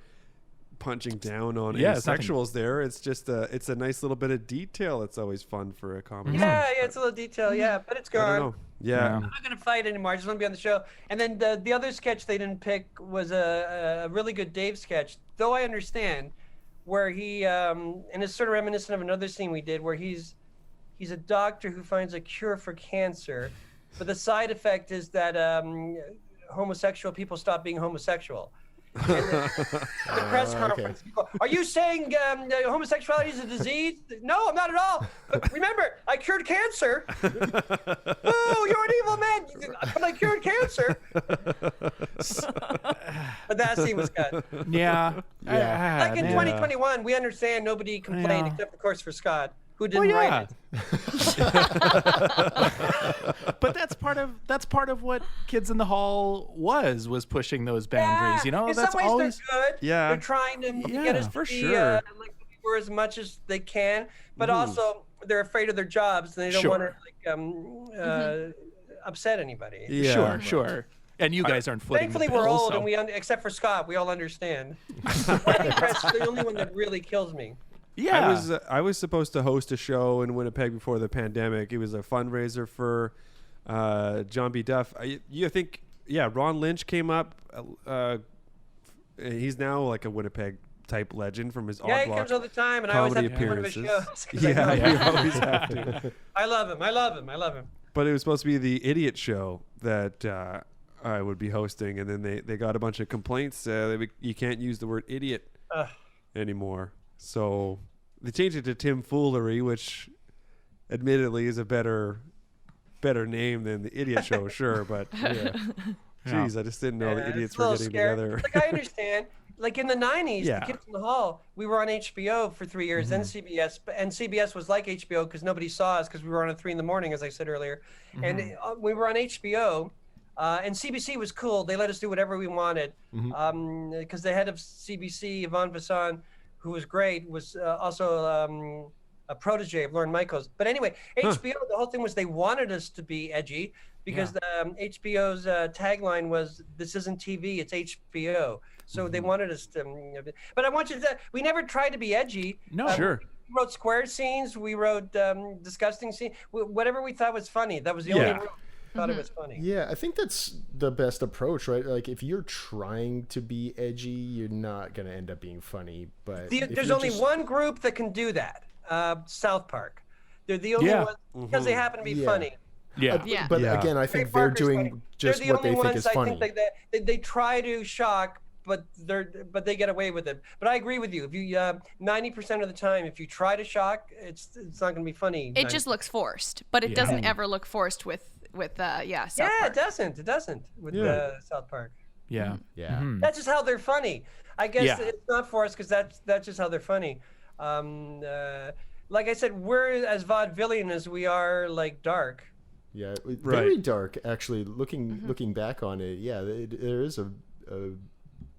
S1: punching down on asexuals there. It's just it's a nice little bit of detail. It's always fun for a comic.
S2: Yeah, it's a little detail, but it's
S1: I don't
S2: gone.
S1: know. Yeah.
S2: I'm not going to fight anymore. I just want to be on the show. And then the other sketch they didn't pick was a really good Dave sketch, though I understand, where he, and it's sort of reminiscent of another scene we did where he's a doctor who finds a cure for cancer, but the side effect is that homosexual people stop being homosexual. And the press conference, people, are you saying homosexuality is a disease? No, I'm not at all. But remember, I cured cancer. Oh, you're an evil man. But I cured cancer. But that scene was cut.
S5: Yeah.
S2: Like in 2021, we understand nobody complained except, of course, for Scott, who didn't write it.
S5: But that's part of what Kids in the Hall was pushing those boundaries. You know,
S2: in
S5: that's
S2: some ways
S5: always
S2: they're good.
S1: Yeah.
S2: They're trying to get us
S1: for
S2: to be
S1: sure.
S2: like we were as much as they can, but also they're afraid of their jobs and they don't want to upset anybody.
S1: Yeah.
S5: Sure. And you guys aren't footing
S2: Thankfully,
S5: the bill,
S2: we're old,
S5: so.
S2: and except for Scott, we all understand. Wedding dress is the only one that really kills me.
S5: Yeah.
S1: I was supposed to host a show in Winnipeg before the pandemic. It was a fundraiser for John B. Duff. You think, Ron Lynch came up. He's now like a Winnipeg type legend from his
S2: He comes all the time, and I always have to be one of his shows.
S1: You always have to.
S2: I love him.
S1: But it was supposed to be the idiot show that I would be hosting, and then they got a bunch of complaints. You can't use the word idiot anymore. So they changed it to Tim Foolery, which admittedly is a better name than the Idiot Show, sure. But geez, I just didn't know the idiots were getting together.
S2: Like, I understand. Like in the 90s, the Kids in the Hall, we were on HBO for 3 years, then CBS. And CBS was like HBO because nobody saw us because we were on at 3 a.m, as I said earlier. And we were on HBO. And CBC was cool. They let us do whatever we wanted. Because the head of CBC, Yvonne Vasson, who was great, was also a protege of Lorne Michaels. But anyway, HBO, the whole thing was they wanted us to be edgy. because HBO's tagline was, "This isn't TV, it's HBO." So they wanted us to. But I want you to. We never tried to be edgy.
S5: No,
S1: sure.
S2: We wrote square scenes. We wrote disgusting scenes. Whatever we thought was funny. That was the only rule. Thought it was funny.
S4: Yeah, I think that's the best approach, right? Like, if you're trying to be edgy, you're not going to end up being funny. But
S2: there's only one group that can do that. South Park. They're the only ones because they happen to be funny.
S5: Yeah.
S4: But again, I think they're doing just what they think is funny.
S2: I think they try to shock, but they get away with it. But I agree with you. If you 90% of the time, if you try to shock, it's not going to be funny.
S3: It just looks forced, but it doesn't ever look forced with South Park.
S2: It doesn't with South Park.
S5: Yeah.
S4: Yeah.
S5: Mm-hmm.
S2: That's just how they're funny. I guess it's not forced because that's just how they're funny. Like I said, we're as vaudevillian as we are like dark.
S4: Yeah, very dark. Actually, looking back on it, there is a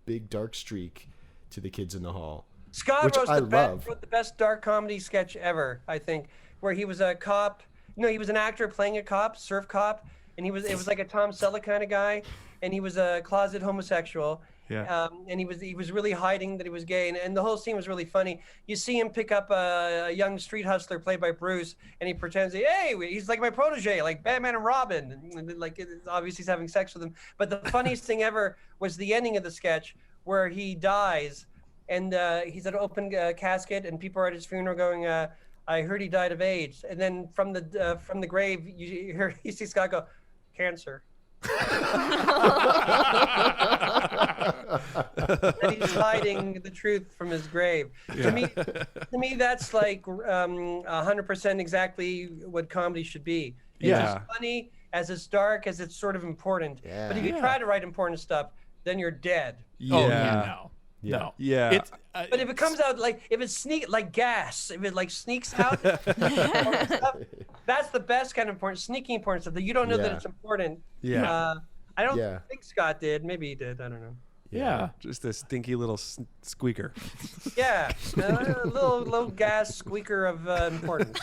S4: big dark streak to the Kids in the Hall.
S2: Scott wrote the best dark comedy sketch ever, I think, where he was a cop. No, he was an actor playing a cop, surf cop, and it was like a Tom Selleck kind of guy, and he was a closet homosexual.
S1: Yeah.
S2: And he was really hiding that he was gay, and the whole scene was really funny. You see him pick up a young street hustler played by Bruce, and he pretends, hey, he's like my protege, like Batman and Robin, and like obviously he's having sex with him. But the funniest thing ever was the ending of the sketch where he dies, and he's at an open casket, and people are at his funeral going, I heard he died of AIDS. And then from the grave, you see Scott go, cancer. And he's hiding the truth from his grave. To me, that's like 100% exactly what comedy should be. It's as funny as it's dark as it's sort of important. Yeah. But if you try to write important stuff, then you're dead.
S5: No.
S1: Yeah.
S2: But if it comes out if it's like gas, if it like sneaks out, that's the best kind of important, sneaky important stuff that you don't know that it's important.
S1: Yeah.
S2: I don't think Scott did. Maybe he did. I don't know.
S5: Yeah.
S1: Just a stinky little squeaker.
S2: Yeah. A little gas squeaker of importance.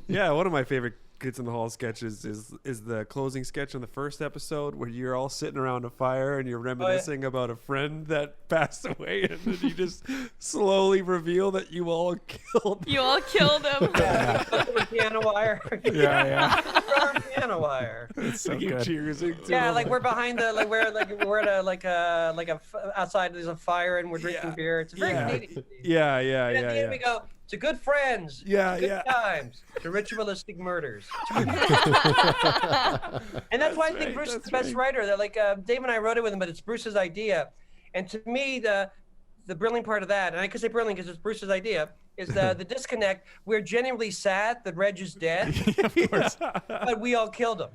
S1: Yeah, one of my favorite Kids in the Hall sketches is the closing sketch on the first episode where you're all sitting around a fire and you're reminiscing about a friend that passed away, and then you just slowly reveal that you all killed
S3: You all killed him.
S2: Piano wire. Piano wire.
S5: It's so
S1: keep
S5: good.
S1: cheersing to
S2: Yeah,
S1: him.
S2: like we're behind we're at a outside there's a fire and we're drinking beer. It's very neat.
S1: Yeah.
S2: And at the end we go to good friends,
S1: Yeah,
S2: to good
S1: yeah.
S2: times, to ritualistic murders. And that's why I think Bruce is the best writer. That Dave and I wrote it with him, but it's Bruce's idea. And to me, the brilliant part of that, and I can say brilliant because it's Bruce's idea, is the disconnect. We're genuinely sad that Reg is dead, but we all killed him.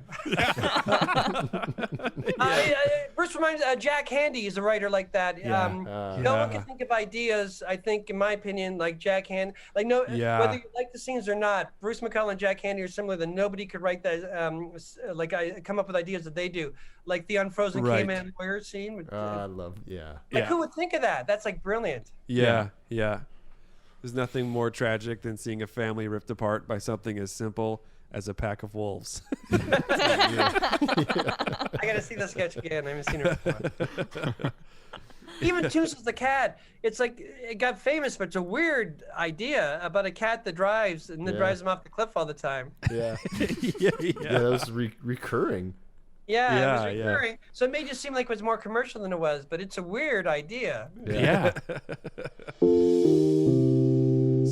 S2: Bruce reminds Jack Handy is a writer like that. No one can think of ideas, I think, in my opinion, like Jack Handy. Whether you like the scenes or not, Bruce McCullough and Jack Handy are similar. That nobody could write that. Come up with ideas that they do, like the unfrozen caveman lawyer scene.
S4: I love,
S2: who would think of that? That's like brilliant.
S1: Yeah. There's nothing more tragic than seeing a family ripped apart by something as simple as a pack of wolves.
S2: I gotta see the sketch again. I haven't seen it before. Even Toons the cat. It's like it got famous, but it's a weird idea about a cat that drives and then drives him off the cliff all the time.
S4: Yeah, that was recurring.
S2: Yeah, it was recurring. So it made it seem like it was more commercial than it was, but it's a weird idea.
S5: Yeah.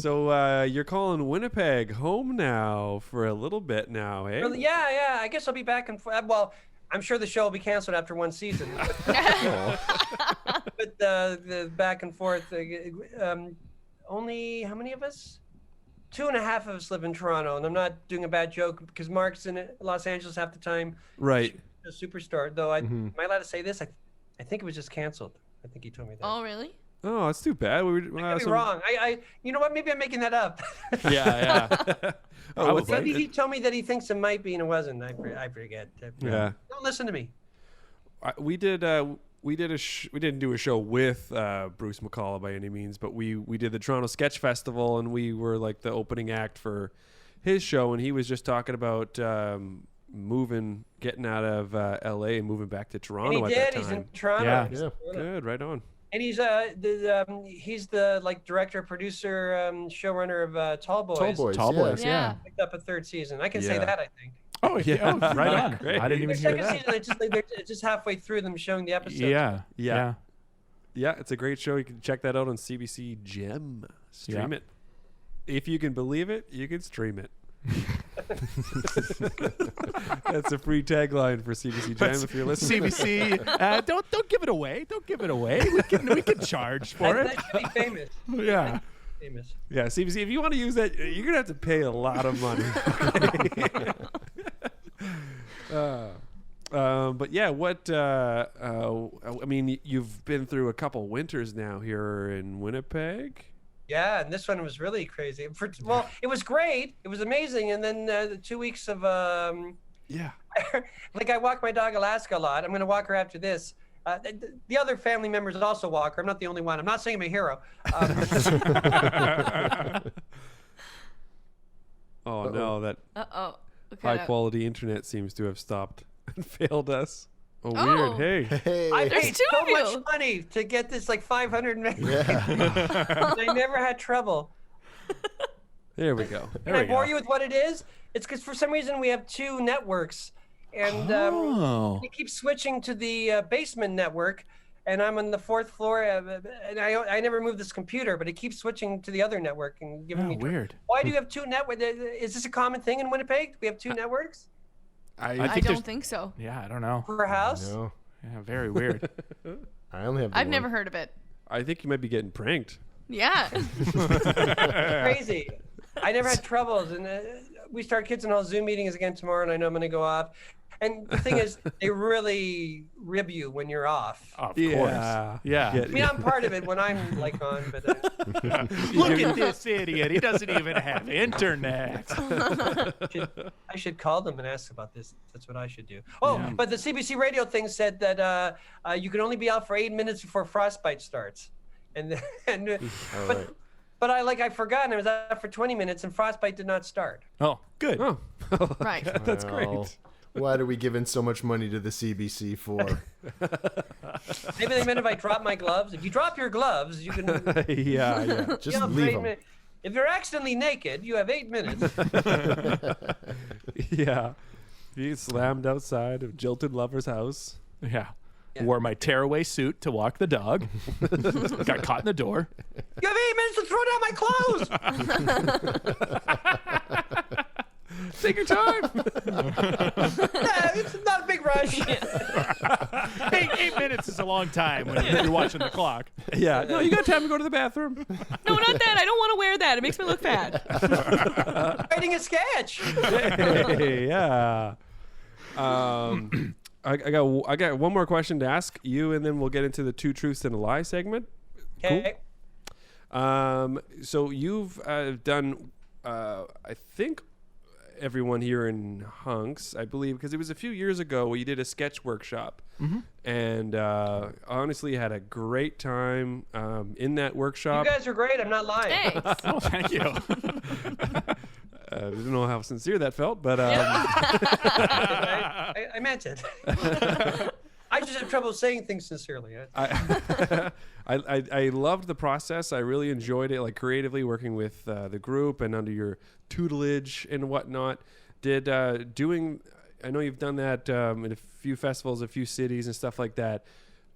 S1: So you're calling Winnipeg home now for a little bit now, eh?
S2: Well, yeah. I guess I'll be back and forth. Well, I'm sure the show will be canceled after one season. But the back and forth, only how many of us? 2.5 of us live in Toronto, and I'm not doing a bad joke because Mark's in Los Angeles half the time.
S1: Right.
S2: A superstar, though. Am I allowed to say this? I think it was just canceled. I think he told me that.
S3: Oh, really?
S1: Oh, that's too bad.
S2: I could be wrong. You know what? Maybe I'm making that up.
S1: Yeah.
S2: Maybe he told me that he thinks it might be and it wasn't. I forget.
S1: Yeah.
S2: Don't listen to me.
S1: We didn't do a show with Bruce McCullough by any means, but we did the Toronto Sketch Festival, and we were like the opening act for his show, and he was just talking about getting out of L.A. and moving back to Toronto.
S2: And he
S1: at
S2: did.
S1: that
S2: He's
S1: time.
S2: in Toronto.
S5: Yeah.
S2: He's in Toronto.
S1: Good, right on.
S2: And he's the like director, producer, showrunner of Tall Boys.
S5: Tall Boys, yeah.
S2: Picked up a 3rd season. I can say
S1: Yeah.
S2: that, I think.
S5: Oh, yeah. Oh, right on.
S1: Great.
S5: I didn't even
S2: The
S5: hear
S2: second
S5: that.
S2: season, they're just halfway through them showing the episodes.
S5: Yeah.
S1: Yeah. Yeah, it's a great show. You can check that out on CBC Gem. Stream it. If you can believe it, you can stream it. That's a free tagline for CBC Gem if you're listening.
S5: CBC, don't give it away. Don't give it away. We can charge for
S2: That
S5: it.
S2: should be famous.
S5: Yeah.
S2: Famous.
S1: Yeah, CBC, if you want to use that, you're going to have to pay a lot of money. But yeah, I mean, you've been through a couple winters now here in Winnipeg.
S2: Yeah, and this one was really crazy. Well, it was great. It was amazing. And then the 2 weeks of
S1: Yeah.
S2: like I walk my dog Alaska a lot. I'm going to walk her after this. The other family members also walk her. I'm not the only one. I'm not saying I'm a hero.
S1: Oh no, that
S3: Uh-oh.
S1: high quality internet seems to have stopped and failed us. Oh,
S3: Oh.
S1: weird. Hey.
S4: Hey.
S2: I
S3: There's
S2: paid
S3: two
S2: so
S3: of you.
S2: much money to get this like 500 meg.
S4: Yeah.
S2: I never had trouble.
S1: There we go.
S2: Can I bore you with what it is? It's because for some reason we have 2 networks, and it keeps switching to the basement network, and I'm on the 4th floor, and I never moved this computer, but it keeps switching to the other network and giving me.
S5: Weird.
S2: Why do you have 2 networks? Is this a common thing in Winnipeg? Do we have 2 networks
S3: I
S5: think
S3: don't think so.
S5: Yeah, I don't know.
S2: per house?
S4: No,
S5: Yeah, very weird.
S4: I only have. The
S3: I've
S4: one.
S3: never heard of it.
S1: I think you might be getting pranked.
S3: Yeah.
S2: Crazy. I never had troubles, and we start Kids in Hall Zoom meetings again tomorrow, and I know I'm going to go off. And the thing is, they really rib you when you're off.
S5: Of
S1: Yeah.
S5: course. Yeah.
S2: I mean, I'm part of it when I'm like on, but
S5: Look at this idiot. He doesn't even have internet.
S2: I should call them and ask about this. That's what I should do. Oh, but the CBC radio thing said that you can only be out for 8 minutes before frostbite starts, but I forgot, and I was out for 20 minutes, and frostbite did not start.
S5: Oh, good.
S1: Oh,
S3: Right.
S1: that's
S4: Well,
S1: great.
S4: What are we giving so much money to the CBC for?
S2: Maybe they meant if I drop my gloves. If you drop your gloves, you can.
S1: Yeah.
S4: Just
S2: you have
S4: leave
S2: 8
S4: them.
S2: minutes. If you're accidentally naked, you have 8 minutes.
S1: Yeah. He slammed outside of jilted lover's house.
S5: Yeah. Wore my tearaway suit to walk the dog. Got caught in the door.
S2: You have 8 minutes to throw down my clothes.
S1: Take your time.
S2: Yeah, it's not a big rush.
S5: Hey, 8 minutes is a long time when you're watching the clock.
S1: Yeah. No, you got time to go to the bathroom.
S3: No, not that. I don't want to wear that. It makes me look fat.
S2: Writing a sketch.
S1: Hey, yeah. I got one more question to ask you, and then we'll get into the 2 truths and a lie segment.
S2: Okay.
S1: So you've done, I think, everyone here in Hunks, I believe, because it was a few years ago where you did a sketch workshop, and honestly had a great time in that
S2: You
S1: workshop.
S2: guys are great. I'm not lying.
S3: Thanks.
S5: Oh, thank you.
S1: I don't know how sincere that felt, but
S2: I meant it. I just have trouble saying things sincerely.
S1: I loved the process. I really enjoyed it, like creatively working with the group and under your tutelage and whatnot. I know you've done that in a few festivals, a few cities and stuff like that.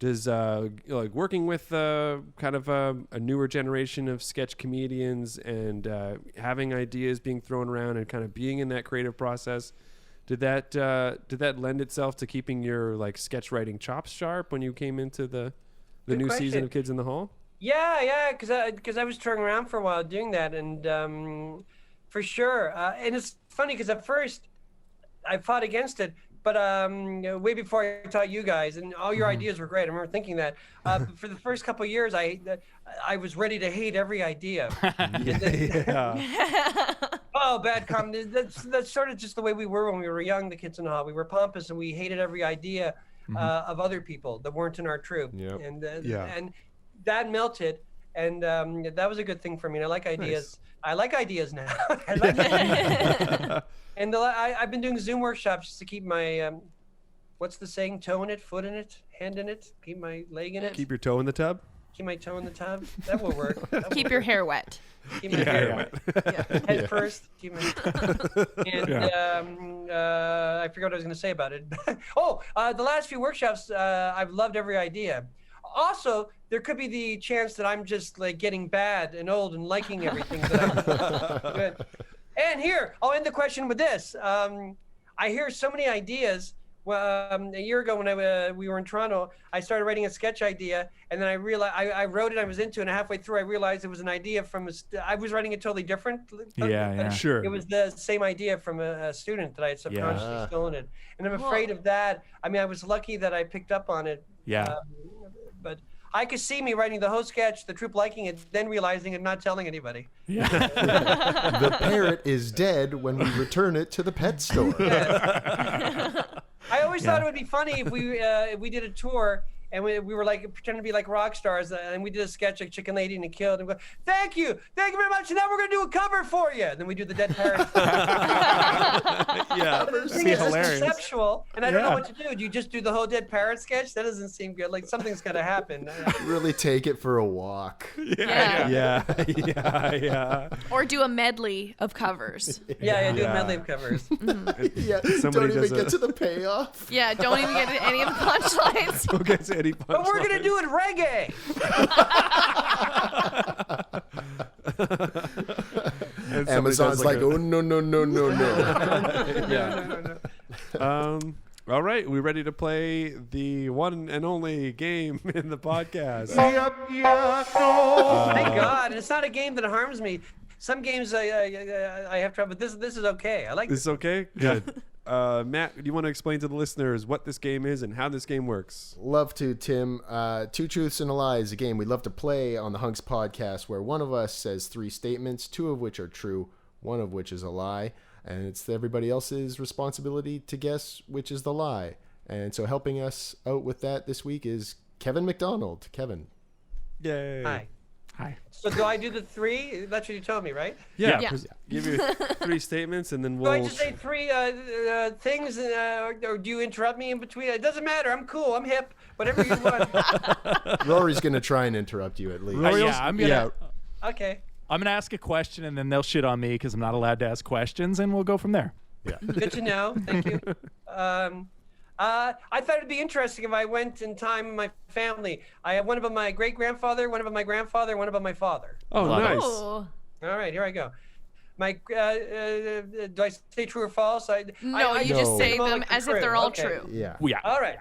S1: Does like working with kind of a newer generation of sketch comedians and having ideas being thrown around and kind of being in that creative process, did that lend itself to keeping your like sketch writing chops sharp when you came into the new
S2: question.
S1: season of Kids in the Hall?
S2: Yeah, because I was touring around for a while doing that, and for sure. And it's funny because at first I fought against it, but way before I taught you guys, and all your ideas were great. I remember thinking that. For the first couple of years, I was ready to hate every idea.
S1: Yeah.
S2: Oh, bad comedy. That's sort of just the way we were when we were young, the Kids in the Hall. We were pompous and we hated every idea of other people that weren't in our troupe.
S4: Yep.
S2: And that melted. and that was a good thing for me. And I like ideas. I like ideas now. I like ideas. And I've been doing Zoom workshops just to keep my what's the saying? Toe in it, foot in it, hand in it, keep my leg in it.
S1: Keep your toe in the tub.
S2: Keep my toe in the tub. That will work.
S3: Keep your hair wet.
S2: Keep my hair wet. Head first. Keep my... And I forgot what I was going to say about it. The last few workshops, I've loved every idea. Also, there could be the chance that I'm just like getting bad and old and liking everything that I'm good. And here, I'll end the question with this. I hear so many ideas. Well, a year ago when we were in Toronto, I started writing a sketch idea, and then I realized I wrote it. I was into it, and halfway through, I realized it was an idea from I was writing it totally different.
S1: Sure.
S2: It was the same idea from a student that I had subconsciously stolen it, and I'm afraid of that. I mean, I was lucky that I picked up on it.
S5: Yeah.
S2: But I could see me writing the whole sketch, the troupe liking it, then realizing and not telling anybody.
S5: Yeah.
S4: The parrot is dead when we return it to the pet store.
S2: Yes. I always thought it would be funny if we did a tour and we were like pretending to be like rock stars, and we did a sketch like Chicken Lady and it killed, and we go, thank you very much, and now we're gonna do a cover for you, and then we do the dead parrot.
S1: Yeah,
S2: the thing
S5: be
S2: is, it's
S5: hilarious.
S2: conceptual, and I don't know what to do. Do you just do the whole dead parrot sketch? That doesn't seem good. Like something's gotta happen.
S4: Really take it for a walk.
S3: Yeah.
S1: Yeah.
S3: Or do a medley of covers.
S2: Do a medley of covers.
S4: Yeah,
S1: Somebody
S4: don't even
S1: does
S4: get to the payoff.
S3: Yeah, don't even get to any of the punchlines.
S1: Okay, so any
S2: But we're gonna do it reggae.
S1: And somebody
S4: Amazon's
S1: does
S4: like,
S1: a-
S4: oh no.
S1: All right, we ready to play the one and only game in the podcast?
S2: Thank God. It's not a game that harms me. Some games I have trouble, but this is okay. I like
S1: This is okay? Good. Matt, do you want to explain to the listeners what this game is and how this game works?
S4: Love to, Tim. Two Truths and a Lie is a game we love to play on the Hunks podcast where one of us says 3 statements, 2 of which are true, 1 of which is a lie, and it's everybody else's responsibility to guess which is the lie. And so helping us out with that this week is Kevin McDonald. Kevin.
S1: Yay.
S2: Hi.
S5: Hi.
S2: So do I do the 3? That's what you told me, right?
S1: Yeah.
S3: Yeah.
S1: Give you 3 statements and then
S2: Do I
S1: we'll...
S2: just say 3 things, or do you interrupt me in between? It doesn't matter. I'm cool. I'm hip. Whatever you want.
S4: Rory's going to try and interrupt you at least.
S5: I'm gonna
S2: Okay.
S5: I'm gonna ask a question and then they'll shit on me because I'm not allowed to ask questions, and we'll go from there.
S2: Good to know. Thank you. I thought it'd be interesting if I went in time in my family. I have one about my great-grandfather, one about my grandfather, one about my father.
S1: Oh, nice.
S3: Oh.
S2: All right, here I go. My do I say true or false?
S3: No, you just say them as if they're all
S2: Okay.
S3: true.
S4: Yeah.
S5: Yeah.
S2: All right.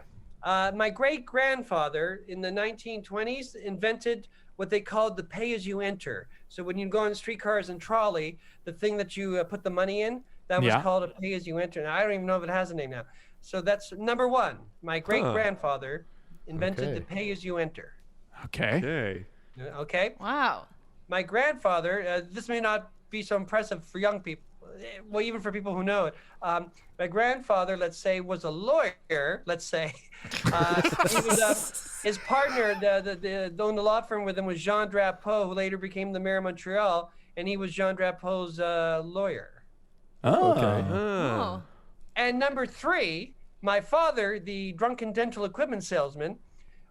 S2: My great-grandfather in the 1920s invented what they called the pay-as-you-enter. So when you go on streetcars and trolley, the thing that you put the money in, that was called a pay-as-you-enter. Now, I don't even know if it has a name now. So that's number 1. My great-grandfather invented the pay-as-you-enter.
S5: Okay.
S2: Okay?
S3: Wow.
S2: My grandfather, this may not be so impressive for young people, well, even for people who know it. My grandfather, let's say, was a lawyer, let's say. He was, his partner, the owned the law firm with him, was Jean Drapeau, who later became the mayor of Montreal, and he was Jean Drapeau's lawyer.
S5: Oh.
S1: Okay.
S3: Oh.
S2: And number 3, my father, the drunken dental equipment salesman,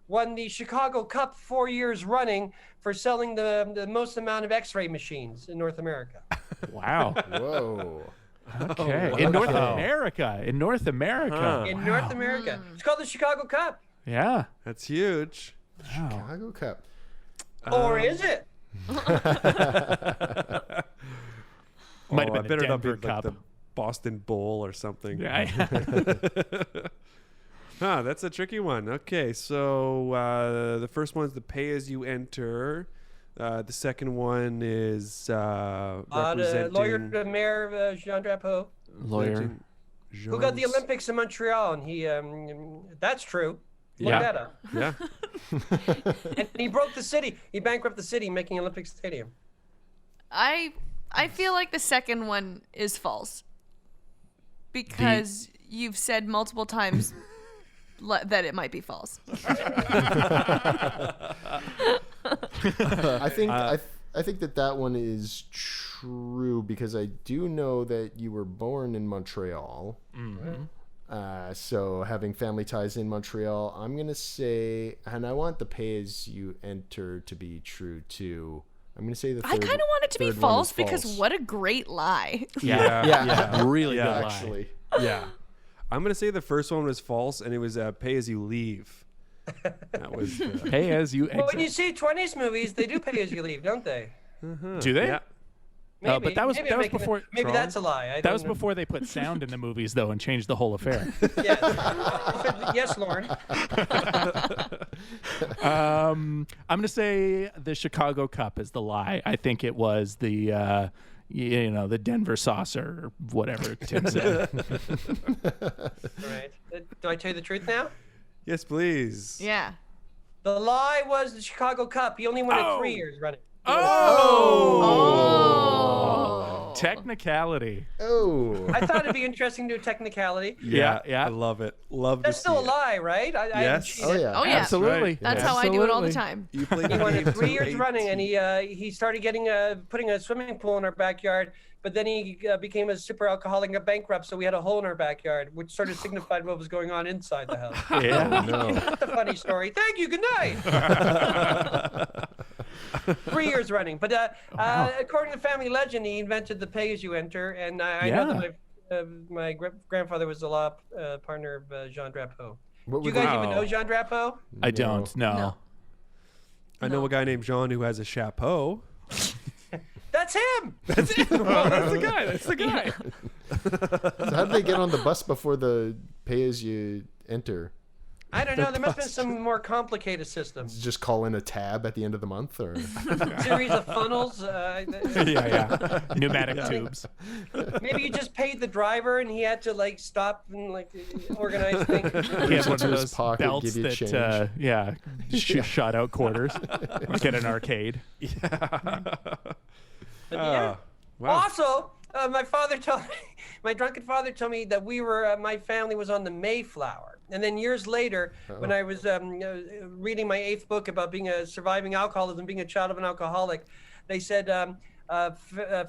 S2: won the Chicago Cup 4 years running for selling the most amount of X-ray machines in North America.
S5: Wow.
S4: Whoa.
S5: Okay.
S1: wow.
S5: In North America.
S2: In North America. It's called the Chicago Cup.
S5: Yeah.
S1: That's huge.
S5: Wow.
S4: Chicago Cup.
S2: Or is it?
S5: Might have
S1: I
S5: been
S1: better
S5: a
S1: not be
S5: Denver
S1: like
S5: Cup.
S1: the Boston Bowl or something.
S5: Yeah.
S1: That's a tricky one. Okay, so the first one is the pay-as-you-enter. The second one is
S2: The
S1: representing...
S2: lawyer, the mayor, Jean Drapeau,
S5: Lawyer.
S2: who got the Olympics in Montreal, and he, that's true. Look
S5: Yeah.
S2: that up.
S1: Yeah.
S2: And he broke the city. He bankrupted the city, making Olympic Stadium.
S3: I feel like the second one is false. Because you've said multiple times that it might be false.
S4: I think I think that one is true because I do know that you were born in Montreal. Mm-hmm. So having family ties in Montreal, I'm gonna say, and I want the pay as you enter to be true too. I'm gonna say the third.
S3: I kind of want it to be false because what a great lie.
S5: Yeah. Really good
S4: actually.
S5: lie.
S1: Yeah. I'm going to say the first one was false, and it was pay as you leave. That was
S5: pay as you exit.
S2: Well, when you see 20s movies, they do pay as you leave, don't they?
S5: Do they?
S1: Yeah.
S2: Maybe,
S5: but that was before.
S2: Maybe that's a lie.
S5: That was before they put sound in the movies, though, and changed the whole affair.
S2: Yes. Yes, Lauren.
S5: I'm going to say the Chicago Cup is the lie. I think it was the, the Denver saucer or whatever Tim said.
S2: Right. Do I tell you the truth now?
S1: Yes, please.
S3: Yeah.
S2: The lie was the Chicago Cup. He only won it 3 years running.
S3: Oh.
S5: Technicality.
S4: Oh.
S2: I thought it'd be interesting to do a technicality.
S5: Yeah.
S1: I love it. Love
S2: That's
S1: to
S2: still
S1: see
S2: a lie, right? I haven't
S1: Yes.
S2: cheated.
S3: Oh yeah.
S5: Absolutely.
S3: That's how I do it all the time.
S1: You played
S2: He won it 3 years
S1: 18.
S2: running, and he started putting a swimming pool in our backyard. But then he became a super alcoholic and got bankrupt, so we had a hole in our backyard, which sort of signified what was going on inside the house.
S5: Yeah.
S4: No.
S2: That's a funny story. Thank you. Good night. 3 years running. But according to family legend, he invented the pay-as-you-enter, and I know that my grandfather was the law partner of Jean Drapeau. Do you guys even know Jean Drapeau?
S5: I don't. No.
S1: I know a guy named Jean who has a chapeau.
S2: That's him.
S1: That's it. Oh, that's the guy. That's the guy.
S4: So how did they get on the bus before the pay-as-you-enter?
S2: I don't know. There must have been some more complicated systems.
S4: Just call in a tab at the end of the month, or
S2: Series of funnels.
S5: Yeah. Pneumatic tubes.
S2: Maybe you just paid the driver and he had to stop and organize things.
S5: He has one of
S4: into his
S5: those
S4: pocket,
S5: belts
S4: give you
S5: that, shot out quarters. Like at an arcade.
S2: Yeah.
S1: Wow.
S2: Also, my drunken father told me that my family was on the Mayflower. And then years later, when I was reading my 8th book about surviving alcoholism, being a child of an alcoholic, they said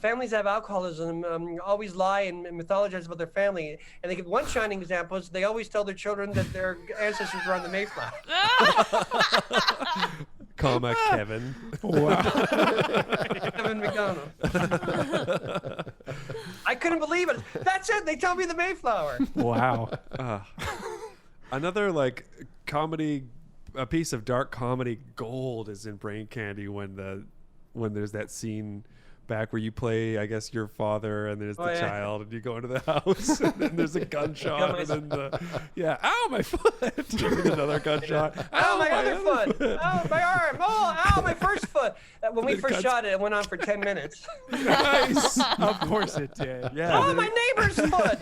S2: families that have alcoholism always lie and mythologize about their family. And they give one shining example is they always tell their children that their ancestors were on the Mayflower.
S1: Comma Kevin.
S5: Wow.
S2: Kevin McDonald. I couldn't believe it. That's it. They tell me the Mayflower.
S5: Wow.
S1: Another comedy, a piece of dark comedy gold is in Brain Candy when there's that scene back where you play, I guess, your father and there's the child and you go into the house and then there's a gunshot and then ow, my foot. And another gunshot.
S2: Ow, my other foot. Ow, my arm. Oh, ow, my first foot. When we first shot it went on for 10 minutes.
S5: Nice. Of course it did.
S1: Yeah.
S2: Oh, my neighbor's foot.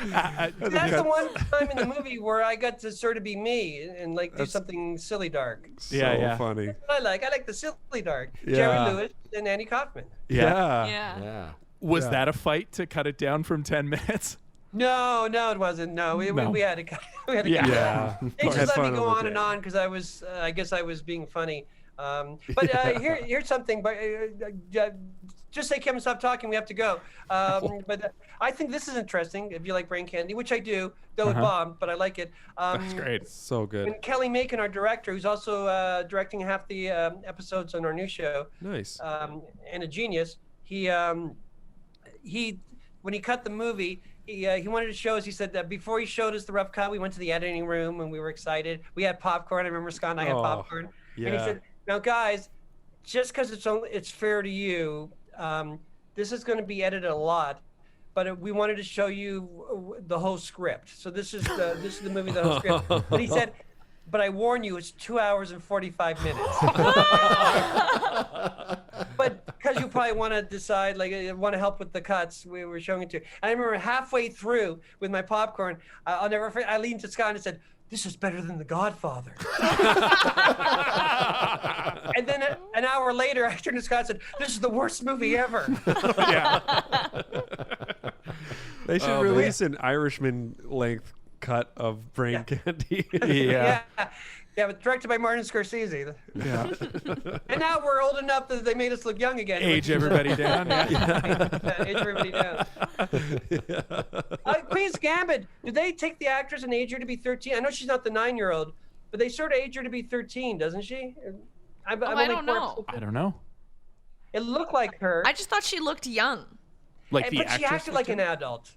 S2: That's the one time in the movie where I got to sort of be me and do something silly dark.
S1: So
S5: Yeah.
S1: funny.
S2: That's what I like the silly dark.
S1: Yeah.
S2: Jerry Lewis and Andy Kaufman.
S1: Yeah.
S5: Was that a fight to cut it down from 10 minutes?
S2: No, it wasn't. No, we had to cut. We had to cut.
S1: Yeah.
S2: They
S1: Had
S2: just let
S1: fun
S2: me go
S1: on the
S2: on and
S1: day.
S2: on because I guess I was being funny. But here's something. But just say, Kevin, stop talking. We have to go. But I think this is interesting. If you like Brain Candy, which I do, though it bombed, but I like it.
S5: That's great.
S1: So good.
S2: And Kelly Macon, our director, who's also directing half the episodes on our new show,
S1: Nice.
S2: and a genius. He when he cut the movie, he wanted to show us. He said that before he showed us the rough cut, we went to the editing room and we were excited. We had popcorn. I remember Scott and I had popcorn. And he said, "Now, guys, just because it's fair to you, this is going to be edited a lot, but we wanted to show you the whole script. So this is the movie, the whole script." But he said, "But I warn you, it's 2 hours and 45 minutes." But because you probably want to decide, want to help with the cuts, we were showing it to you. And I remember halfway through with my popcorn, I'll never forget, I leaned to Scott and said, "This is better than The Godfather." And then an hour later, I turned to Scott and said, "This is the worst movie ever."
S1: They should release an Irishman length cut of Brain Candy.
S5: Yeah.
S2: Yeah, but directed by Martin Scorsese.
S5: Yeah.
S2: And now we're old enough that they made us look young again.
S5: Age everybody down. Yeah.
S2: Age everybody down. Queen's Gambit, did they take the actress and age her to be 13? I know she's not the 9-year-old, but they sort of age her to be 13, doesn't she?
S3: I don't know.
S5: I don't know.
S2: It looked like her.
S3: I just thought she looked young.
S5: Like the
S2: but she
S5: actress
S2: acted like an adult.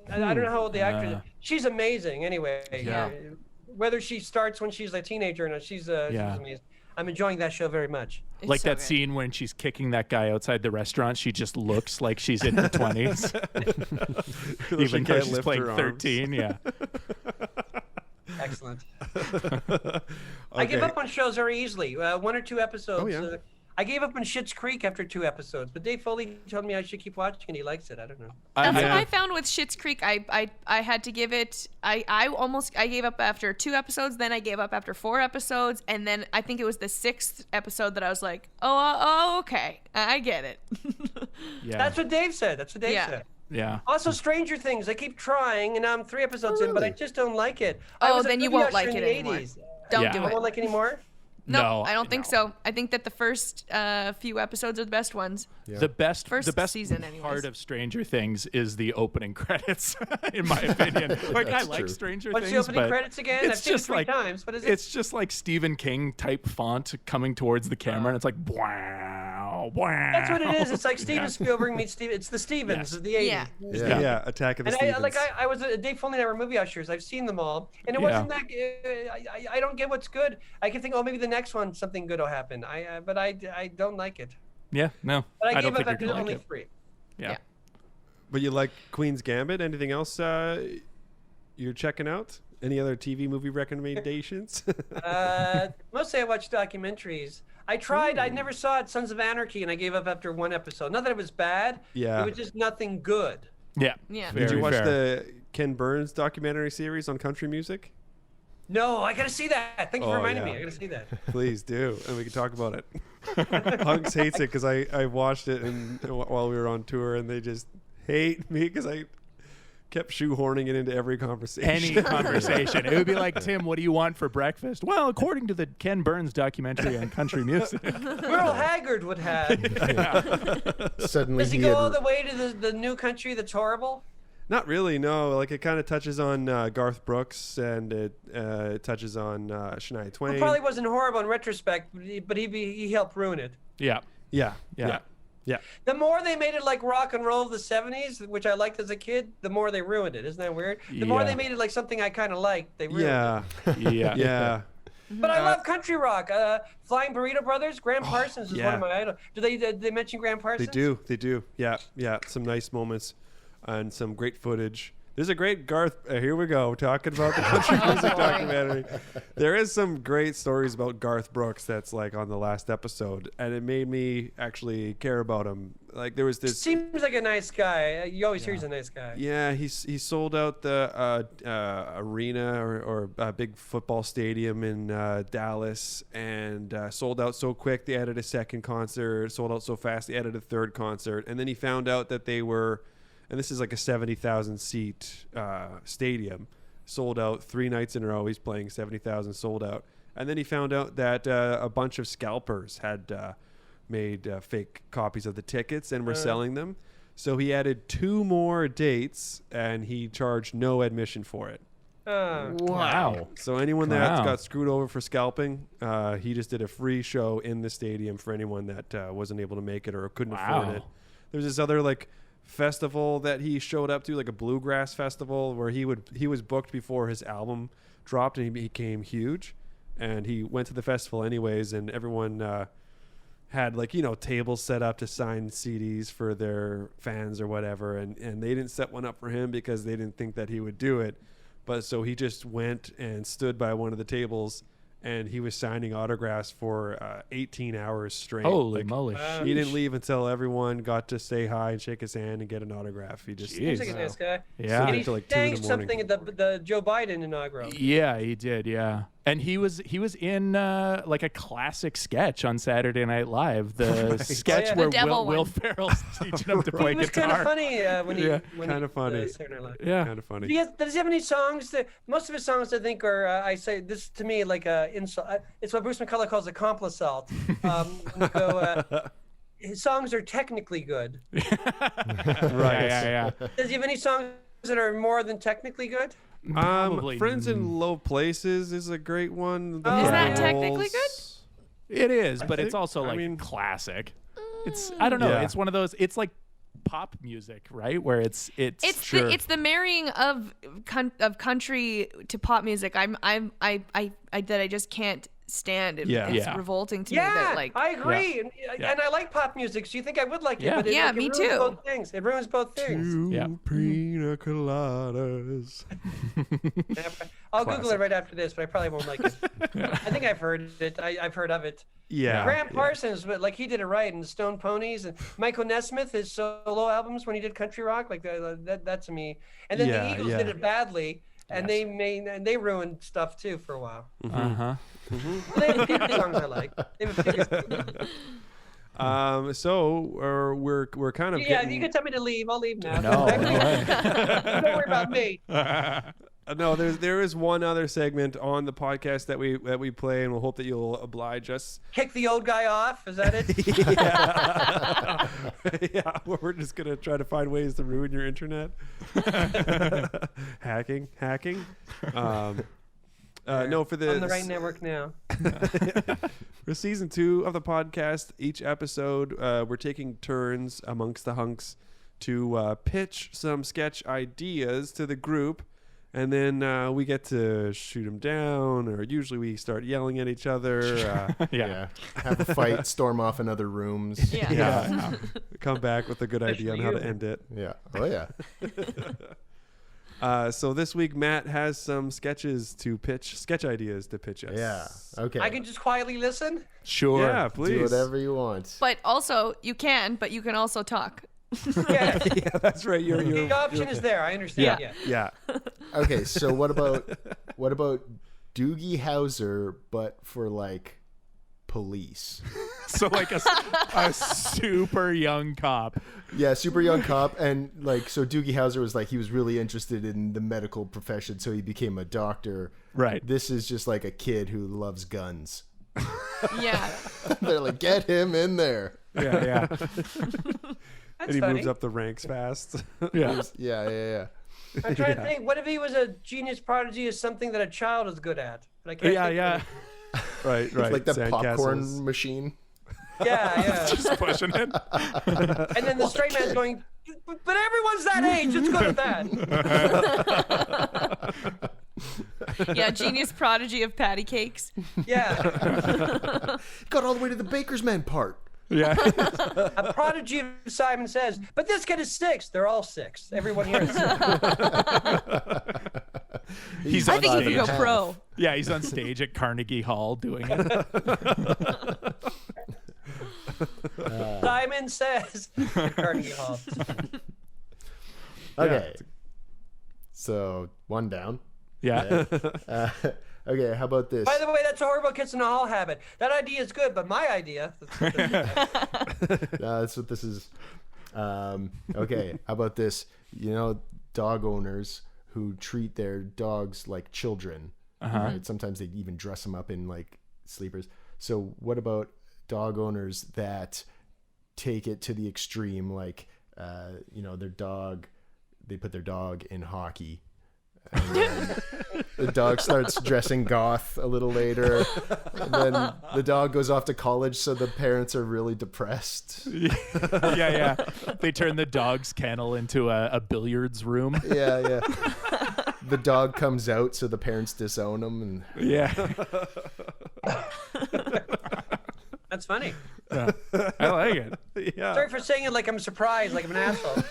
S2: I don't know how old the actress is. She's amazing anyway.
S5: Yeah.
S2: Whether she starts when she's a teenager or not, she's amazing. I'm enjoying that show very much.
S3: It's
S5: Like
S3: so
S5: that
S3: good.
S5: scene when she's kicking that guy outside the restaurant. She just looks like she's in her 20s. Even though
S1: can't
S5: she's
S1: lift
S5: playing
S1: her arms.
S5: 13. Yeah.
S2: Excellent. I give up on shows very easily. 1 or 2 episodes.
S1: Oh, yeah.
S2: I gave up on Schitt's Creek after 2 episodes, but Dave Foley told me I should keep watching and he likes it. I don't know.
S3: That's what
S1: Yeah.
S3: I found with Schitt's Creek. I had to give it. I gave up after 2 episodes. Then I gave up after 4 episodes, and then I think it was the 6th episode that I was like, oh, okay, I get it.
S5: Yeah.
S2: That's what Dave said.
S3: Yeah.
S2: said.
S5: Yeah.
S2: Also, Stranger Things. I keep trying, and now I'm 3 episodes in, but I just don't like it. I
S3: Oh,
S2: was a
S3: then you
S2: movie
S3: won't
S2: usher
S3: like
S2: in
S3: it
S2: the
S3: anymore.
S2: 80s.
S3: Don't
S5: Yeah.
S3: do
S2: I
S3: it.
S2: won't like anymore.
S3: No, I don't think so. I think that the first few episodes are the best ones.
S4: Yeah.
S5: The best
S3: season anyways.
S5: part of Stranger Things is the opening credits, in my opinion. Like, I
S4: That's
S5: like
S4: true.
S5: Stranger
S2: What's
S5: Things,
S2: the opening
S5: but
S2: credits again? I've
S5: it's
S2: seen it
S5: just
S2: 3
S5: like
S2: times. What is it?
S5: it's just like Stephen King type font coming towards the camera, and it's like wow, wow.
S2: That's what it is. It's like Steven Spielberg meets Steven. It's the Stevens of the 80s.
S3: Yeah.
S1: Yeah. Attack of the
S2: And
S1: Stevens.
S2: I was Dave Foley and I were movie ushers. I've seen them all, and it wasn't that. I don't get what's good. I can think, oh, maybe the next one something good will happen. But I don't like it.
S5: Yeah, no,
S2: But I
S5: don't
S2: gave up
S5: think you're
S2: after
S5: gonna
S2: only
S5: like it.
S2: 3.
S5: Yeah.
S1: But you like Queen's Gambit? Anything else you're checking out? Any other TV movie recommendations?
S2: Mostly I watch documentaries. I tried. I never saw it, Sons of Anarchy, and I gave up after 1 episode. Not that it was bad.
S1: Yeah.
S2: It was just nothing good.
S5: Yeah.
S3: Yeah.
S1: Did you
S5: Very
S1: watch
S5: fair.
S1: the Ken Burns documentary series on country music?
S2: No, I gotta see that. Thank you for
S1: Oh,
S2: reminding
S1: yeah.
S2: me. I gotta see that.
S1: Please do, and we can talk about it. Hunks hates it because I watched it while we were on tour, and they just hate me because I kept shoehorning it into every conversation.
S5: Any conversation. It would be like, Tim, what do you want for breakfast? Well, according to the Ken Burns documentary on country music.
S2: Merle Haggard would have.
S4: Suddenly
S2: Does he
S4: he
S2: go
S4: had-
S2: all the way to the new country that's horrible?
S1: Not really, no. Like it kind of touches on Garth Brooks, and it touches on Shania Twain.
S2: It probably wasn't horrible in retrospect, but he helped ruin it.
S5: Yeah.
S1: Yeah,
S5: Yeah.
S1: yeah, yeah.
S2: The more they made it like rock and roll of the 70s, which I liked as a kid, the more they ruined it. Isn't that weird? The more
S5: Yeah.
S2: they made it like something I kind of liked, they ruined
S1: Yeah,
S5: Yeah.
S1: yeah.
S2: it. But I love country rock. Flying Burrito Brothers, Graham Parsons is one
S1: yeah.
S2: of my idols. Do they mention Graham Parsons?
S1: They do. Yeah, yeah. Some nice moments and some great footage. There's a great Garth. Here we go, talking about the country music documentary. There is some great stories about Garth Brooks that's like on the last episode, and it made me actually care about him. Like there was this.
S2: Seems like a nice guy. You always hear he's a nice guy.
S1: Yeah, he sold out the arena or a big football stadium in Dallas, and sold out so quick they added a second concert. Sold out so fast they added a third concert, and then he found out that they were. And this is like a 70,000 seat stadium, sold out 3 nights in a row. He's playing 70,000 sold out. And then he found out that a bunch of scalpers had made fake copies of the tickets and were selling them. So he added 2 more dates, and he charged no admission for it.
S5: Wow.
S1: So anyone that
S5: Wow.
S1: got screwed over for scalping, he just did a free show in the stadium for anyone that wasn't able to make it or couldn't afford
S5: Wow.
S1: it. There's this other like festival that he showed up to, like a bluegrass festival, where he was booked before his album dropped and he became huge, and he went to the festival anyways, and everyone had like tables set up to sign CDs for their fans or whatever, and they didn't set one up for him because they didn't think that he would do it, but so he just went and stood by one of the tables, and he was signing autographs for 18 hours straight.
S5: Holy
S1: Like,
S5: moly.
S1: he didn't leave until everyone got to say hi and shake his hand and get an autograph. He just
S2: Seems
S5: Jeez.
S2: like a nice guy.
S5: Yeah.
S2: And he
S1: Until like 2 in the
S2: sang
S1: morning.
S2: something at the Joe Biden inaugural.
S5: Yeah, he did. Yeah. And he was in like a classic sketch on Saturday Night Live, the sketch
S2: yeah.
S5: where
S3: The devil
S5: Will
S3: one.
S5: Ferrell's teaching him to play
S2: It was
S5: guitar.
S2: kind of funny when he
S1: kind of funny.
S2: Saturday Night Live.
S5: Yeah.
S1: Kind of funny.
S2: Does he have any songs that most of his songs I think are I say this to me like a insult. It's what Bruce McCullough calls a complisalt. His songs are technically good.
S5: Right. Yeah.
S2: Does he have any songs that are more than technically good?
S5: Probably.
S1: Friends in Low Places is a great one. The
S2: Is
S3: that
S1: Girls.
S3: technically good?
S5: It is, but it's
S1: think-
S5: also
S1: I
S5: like
S1: mean-
S5: classic. It's I don't know.
S1: Yeah.
S5: It's one of those. It's like pop music, right? Where it's
S3: It's the marrying of country to pop music. That I just can't stand. It's
S5: Yeah.
S3: revolting to me
S2: Yeah,
S3: that
S2: I agree, and I like pop music. So you think I would like it?
S5: Yeah.
S2: But it,
S3: Yeah,
S2: like, it
S3: me
S2: ruins
S3: too.
S2: Both things. It ruins both things.
S1: Two
S5: Yeah.
S1: pina coladas.
S2: I'll Google it right after this, but I probably won't like it. I think I've heard it. I've heard of it.
S1: Yeah.
S2: Graham Parsons, but like he did it right, and the Stone Ponies, and Michael Nesmith, his solo albums when he did country rock, like that to me. And then
S1: Yeah,
S2: the Eagles
S1: yeah.
S2: did it badly, and they ruined stuff too for a while.
S5: Uh-huh.
S2: They have a few songs I like. They have a few.
S1: So we're kind of
S2: Yeah,
S1: getting,
S2: you can tell me to leave. I'll leave now.
S5: No.
S2: Don't worry about me.
S1: no, there is one other segment on the podcast that we play, and we'll hope that you'll oblige us.
S2: Kick the old guy off. Is that it?
S1: Yeah, we're just gonna try to find ways to ruin your internet. hacking. No, for
S2: On the right network now.
S1: for season 2 of the podcast, each episode we're taking turns amongst the hunks to pitch some sketch ideas to the group. And then we get to shoot them down, or usually we start yelling at each other.
S5: Yeah.
S4: Have a fight, storm off in other rooms.
S3: Yeah.
S1: Come back with a good idea on how to
S2: Especially you.
S1: end it.
S4: Yeah. Oh yeah.
S1: So this week, Matt has some sketch ideas to pitch us.
S4: Yeah. Okay.
S2: I can just quietly listen.
S5: Sure.
S1: Yeah, please.
S4: do whatever you want.
S3: But also, you can also talk.
S2: Yeah.
S1: Yeah, that's right.
S2: The option is there. I understand. Yeah.
S1: Yeah.
S4: Okay, so what about Doogie Howser, but for like police?
S5: So like a super young cop.
S4: Yeah, super young cop, and like so Doogie Howser was like he was really interested in the medical profession, so he became a doctor.
S5: Right.
S4: This is just like a kid who loves guns.
S3: Yeah.
S4: They're like, get him in there.
S5: Yeah.
S2: That's
S1: And he
S2: funny.
S1: moves up the ranks fast.
S5: Yeah.
S4: Yeah.
S2: I'm trying to think. What if he was a genius prodigy is something that a child is good at? But I can't think of
S5: Yeah.
S1: Right.
S4: It's like the popcorn
S1: Sandcastles.
S4: machine.
S2: it. Yeah.
S5: Just pushing it.
S2: And then the straight man's going, but everyone's that age. It's good at that.
S3: Yeah, genius prodigy of patty cakes.
S2: Yeah.
S4: Got all the way to the baker's man part.
S5: Yeah.
S2: A prodigy of Simon Says, but this kid is 6. They're all 6. Everyone here is 6.
S5: He's
S3: I
S5: on
S3: think you
S5: stage.
S3: could go pro.
S5: Yeah, he's on stage at Carnegie Hall doing it.
S2: Simon Says. Carnegie Hall.
S4: Okay. So one down.
S5: Yeah.
S4: Okay, how about this?
S2: By the way, that's a horrible kids in the hall habit. That idea is good, but my idea.
S4: That's what this is. Okay, how about this? You know, dog owners who treat their dogs like children. Right? Sometimes they even dress them up in like sleepers. So what about dog owners that take it to the extreme? Like, their dog, they put their dog in hockey. And then the dog starts dressing goth a little later. And then the dog goes off to college, so the parents are really depressed.
S5: Yeah. They turn the dog's kennel into a billiards room.
S4: Yeah. The dog comes out, so the parents disown him. And
S5: Yeah.
S2: That's funny.
S5: Yeah. I like it.
S1: Yeah.
S2: Sorry for saying it like I'm surprised, like I'm an asshole.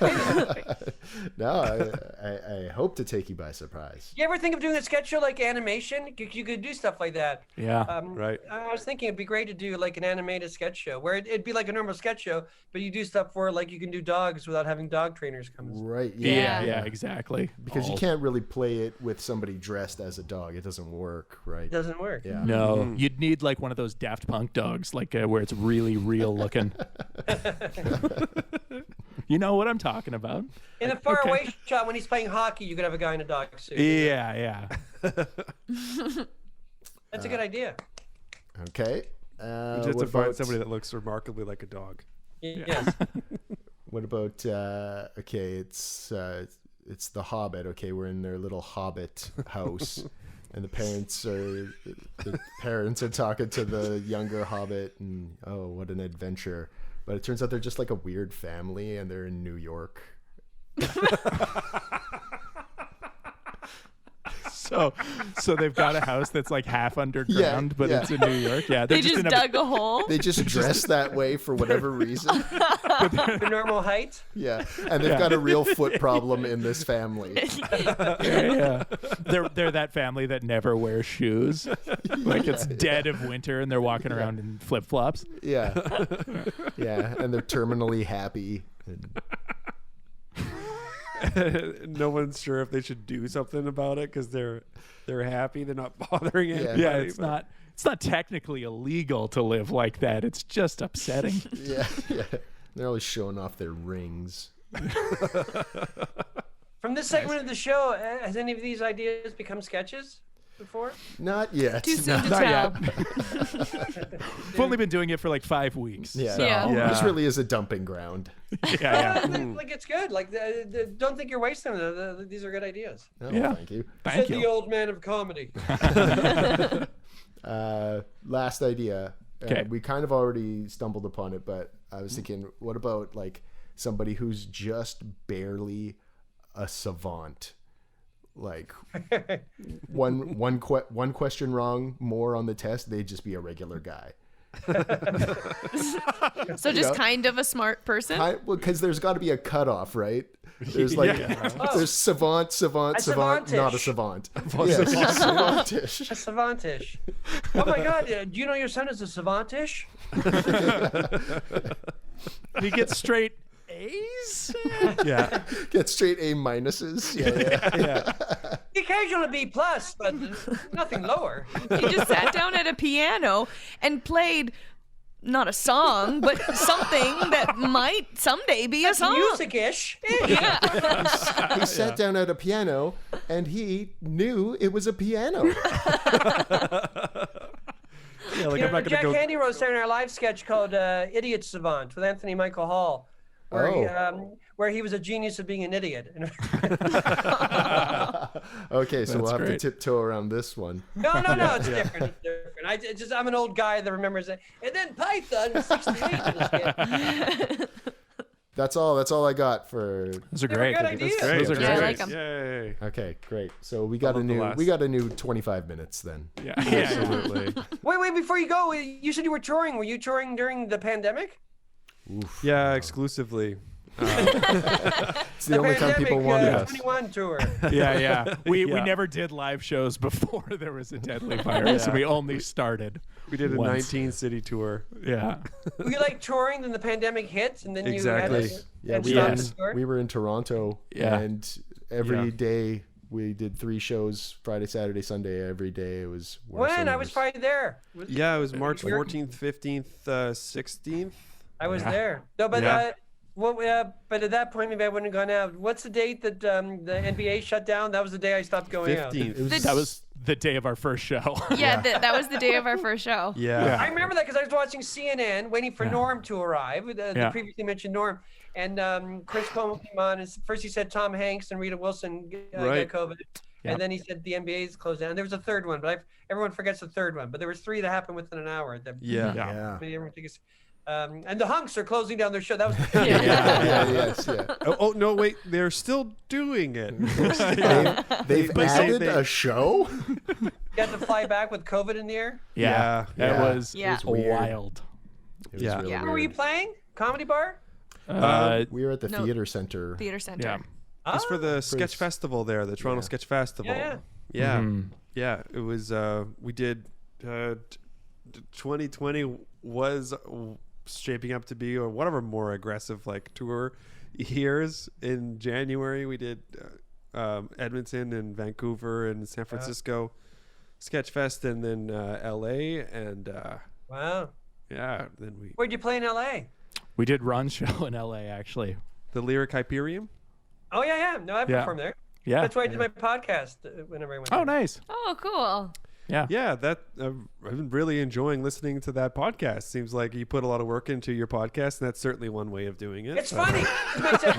S4: No, I hope to take you by surprise.
S2: You ever think of doing a sketch show like animation? You could do stuff like that.
S5: Yeah.
S1: Right.
S2: I was thinking it'd be great to do like an animated sketch show where it'd be like a normal sketch show, but you do stuff for like you can do dogs without having dog trainers come.
S4: Right.
S5: Yeah, exactly.
S4: Because you can't really play it with somebody dressed as a dog. It doesn't work, right?
S2: It doesn't work.
S4: Yeah.
S5: No, you'd need like one of those Daft Punk dogs, like where it's really real looking. You know what I'm talking about.
S2: In a faraway shot when he's playing hockey, you could have a guy in a dog suit.
S5: Yeah.
S2: That's a good idea.
S4: Okay.
S1: Just to find somebody that looks remarkably like a dog.
S2: Yes.
S4: What about okay, it's the Hobbit. Okay, we're in their little Hobbit house, and the parents are talking to the younger Hobbit, and oh, what an adventure! But it turns out they're just like a weird family, and they're in New York.
S5: So they've got a house that's like half underground, but it's in New York. Yeah,
S3: They just dug a hole.
S4: They just dress that way for whatever reason.
S2: The normal height.
S4: Yeah, and they've got a real foot problem in this family.
S5: Yeah. They're that family that never wears shoes. Like it's dead of winter and they're walking around in flip flops.
S4: Yeah, yeah, and they're terminally happy.
S1: No one's sure if they should do something about it because they're happy. They're not bothering it.
S5: Yeah, it's not technically illegal to live like that. It's just upsetting.
S4: Yeah. They're always showing off their rings.
S2: From this segment of the show, has any of these ideas become sketches before?
S4: Not yet.
S3: Too soon to
S5: Not
S3: tell.
S5: yet. We've only been doing it for like 5 weeks.
S4: Yeah.
S5: So,
S3: Yeah.
S4: This really is a dumping ground.
S5: yeah.
S2: Like it's good. Like don't think you're wasting them. These are good ideas.
S4: Oh,
S5: Yeah.
S4: Thank you.
S5: Thank
S2: Said the
S5: you.
S2: old man of comedy.
S4: Last idea.
S5: Okay.
S4: We kind of already stumbled upon it, but I was thinking, what about like somebody who's just barely a savant? Like one question wrong more on the test, they'd just be a regular guy.
S3: So just kind of a smart person.
S4: Because there's got to be a cutoff, right? There's like there's savant, not a
S2: savantish.
S4: savant. Yeah, savantish.
S2: A savantish. Oh my God! Do you know your son is a savantish?
S5: He gets straight A's? Yeah.
S4: Get straight A minuses. Yeah.
S2: Occasionally B plus, but nothing lower.
S3: He just sat down at a piano and played not a song, but something that might someday be a song.
S2: Music-ish.
S3: Yeah.
S4: He sat down at a piano and he knew it was a piano.
S1: Yeah, like
S2: You
S1: I'm
S2: know,
S1: not
S2: Jack
S1: gonna go.
S2: Handy wrote in our live sketch called "Idiot Savant" with Anthony Michael Hall, where he was a genius of being an idiot.
S4: Okay, so we'll have to
S5: great.
S4: tiptoe around this one.
S2: No, it's different. It's different. I'm an old guy that remembers it. And then Python was 68 in the sketch.
S4: That's all I got for.
S5: Those are
S2: They were
S5: great.
S2: good ideas.
S1: Great.
S5: Those are
S3: Yeah, I
S5: great.
S3: like 'em.
S1: Yay.
S4: Okay, great. So we got a
S1: love the
S4: new 25 minutes then.
S5: Yeah.
S1: Absolutely.
S2: Wait, before you go, you said you were touring. Were you touring during the pandemic?
S1: Yeah, exclusively.
S4: It's the only time people wanted us.
S2: 21 tour.
S5: Yeah. We
S1: Yeah.
S5: never did live shows before there was a deadly virus.
S1: Yeah.
S5: We only started.
S1: We did a
S5: once.
S1: 19-city tour.
S5: Yeah.
S2: Were you like touring, then the pandemic hit, and then
S1: Exactly.
S2: you had
S4: Yeah,
S2: and
S4: we
S2: stopped
S4: were,
S2: the tour?
S4: we were in Toronto,
S5: Yeah.
S4: and every
S1: Yeah.
S4: day we did 3 shows: Friday, Saturday, Sunday. Every day it was. worse
S2: When?
S4: and
S2: I was
S4: worse.
S2: probably there.
S1: Yeah, it was March
S2: You're-
S1: 14th, 15th, 16th.
S2: I was there. No, but
S1: Yeah.
S2: but at that point, maybe I wouldn't have gone out. What's the date that the NBA shut down? That was the day I stopped going out.
S1: 15th.
S5: That was the day of our first show.
S3: Yeah, that was the day of our first show.
S1: Yeah.
S2: I remember that because I was watching CNN, waiting for Norm to arrive, the previously mentioned Norm. And Chris Cuomo came on, and first he said Tom Hanks and Rita Wilson
S1: Right.
S2: got COVID. And then he said the NBA's closed down. There was a third one, but everyone forgets the third one. But there was 3 that happened within an hour.
S1: Yeah.
S4: Yeah.
S2: Everyone thinks, and the Hunks are closing down their show. That was
S4: Yeah.
S1: Oh, no, wait. They're still doing it.
S4: They've
S1: They say
S4: added
S1: they-
S4: a show.
S2: you had to fly back with COVID in the air.
S5: That
S4: Yeah.
S5: was
S3: Yeah.
S4: weird.
S5: wild.
S4: It was
S1: Yeah.
S4: really
S3: Yeah.
S2: Where were you
S4: weird.
S2: playing? Comedy bar?
S4: We were at the
S3: No.
S4: theater center.
S3: Theater Center.
S5: Yeah.
S1: It's for the
S4: For
S1: Sketch
S4: his-
S1: Festival there, the Toronto
S4: Yeah.
S1: Sketch Festival.
S2: Yeah,
S1: Yeah.
S5: Mhm.
S1: Yeah, it was. We did. 2020 was shaping up to be, or one of our more aggressive like tour years. In January, we did Edmonton and Vancouver and San Francisco Sketchfest, and then LA, and
S2: Wow.
S1: yeah, then we
S2: Where'd you play in LA?
S5: We did Ron's show in LA actually.
S1: the Lyric Hyperion.
S2: Oh, yeah. No, I've
S5: Yeah.
S2: performed there.
S5: Yeah.
S2: That's where I did my podcast whenever I went
S5: Oh,
S2: there.
S5: nice.
S3: Oh, cool.
S5: Yeah.
S1: Yeah, that I've been really enjoying listening to that podcast. Seems like you put a lot of work into your podcast, and that's certainly one way of doing it.
S2: It's funny. It makes it-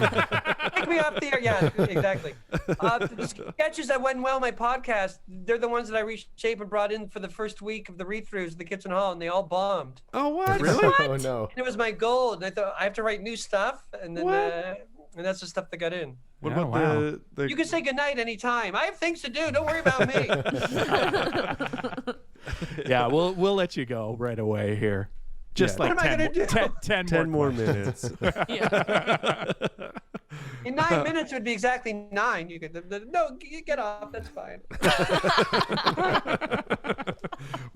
S2: take me off the air. Yeah, exactly. The sketches that went well in my podcast, they're the ones that I reshaped and brought in for the first week of the read-throughs of the Kitchen Hall, and they all bombed.
S1: Oh, what?
S4: Really? Oh no.
S2: And it was my goal, and I thought I have to write new stuff, and then and that's the stuff that got in.
S1: What
S5: Yeah,
S1: about
S5: wow.
S1: the
S2: You can say goodnight anytime. I have things to do. Don't worry about me.
S5: Yeah, we'll let you go right away here. Just
S1: Yeah.
S5: like
S2: What am I
S5: 10,
S2: gonna do?
S5: 10
S1: more
S5: questions.
S1: minutes?
S3: Yeah.
S2: In 9 minutes would be exactly 9. You could no, get off. That's fine.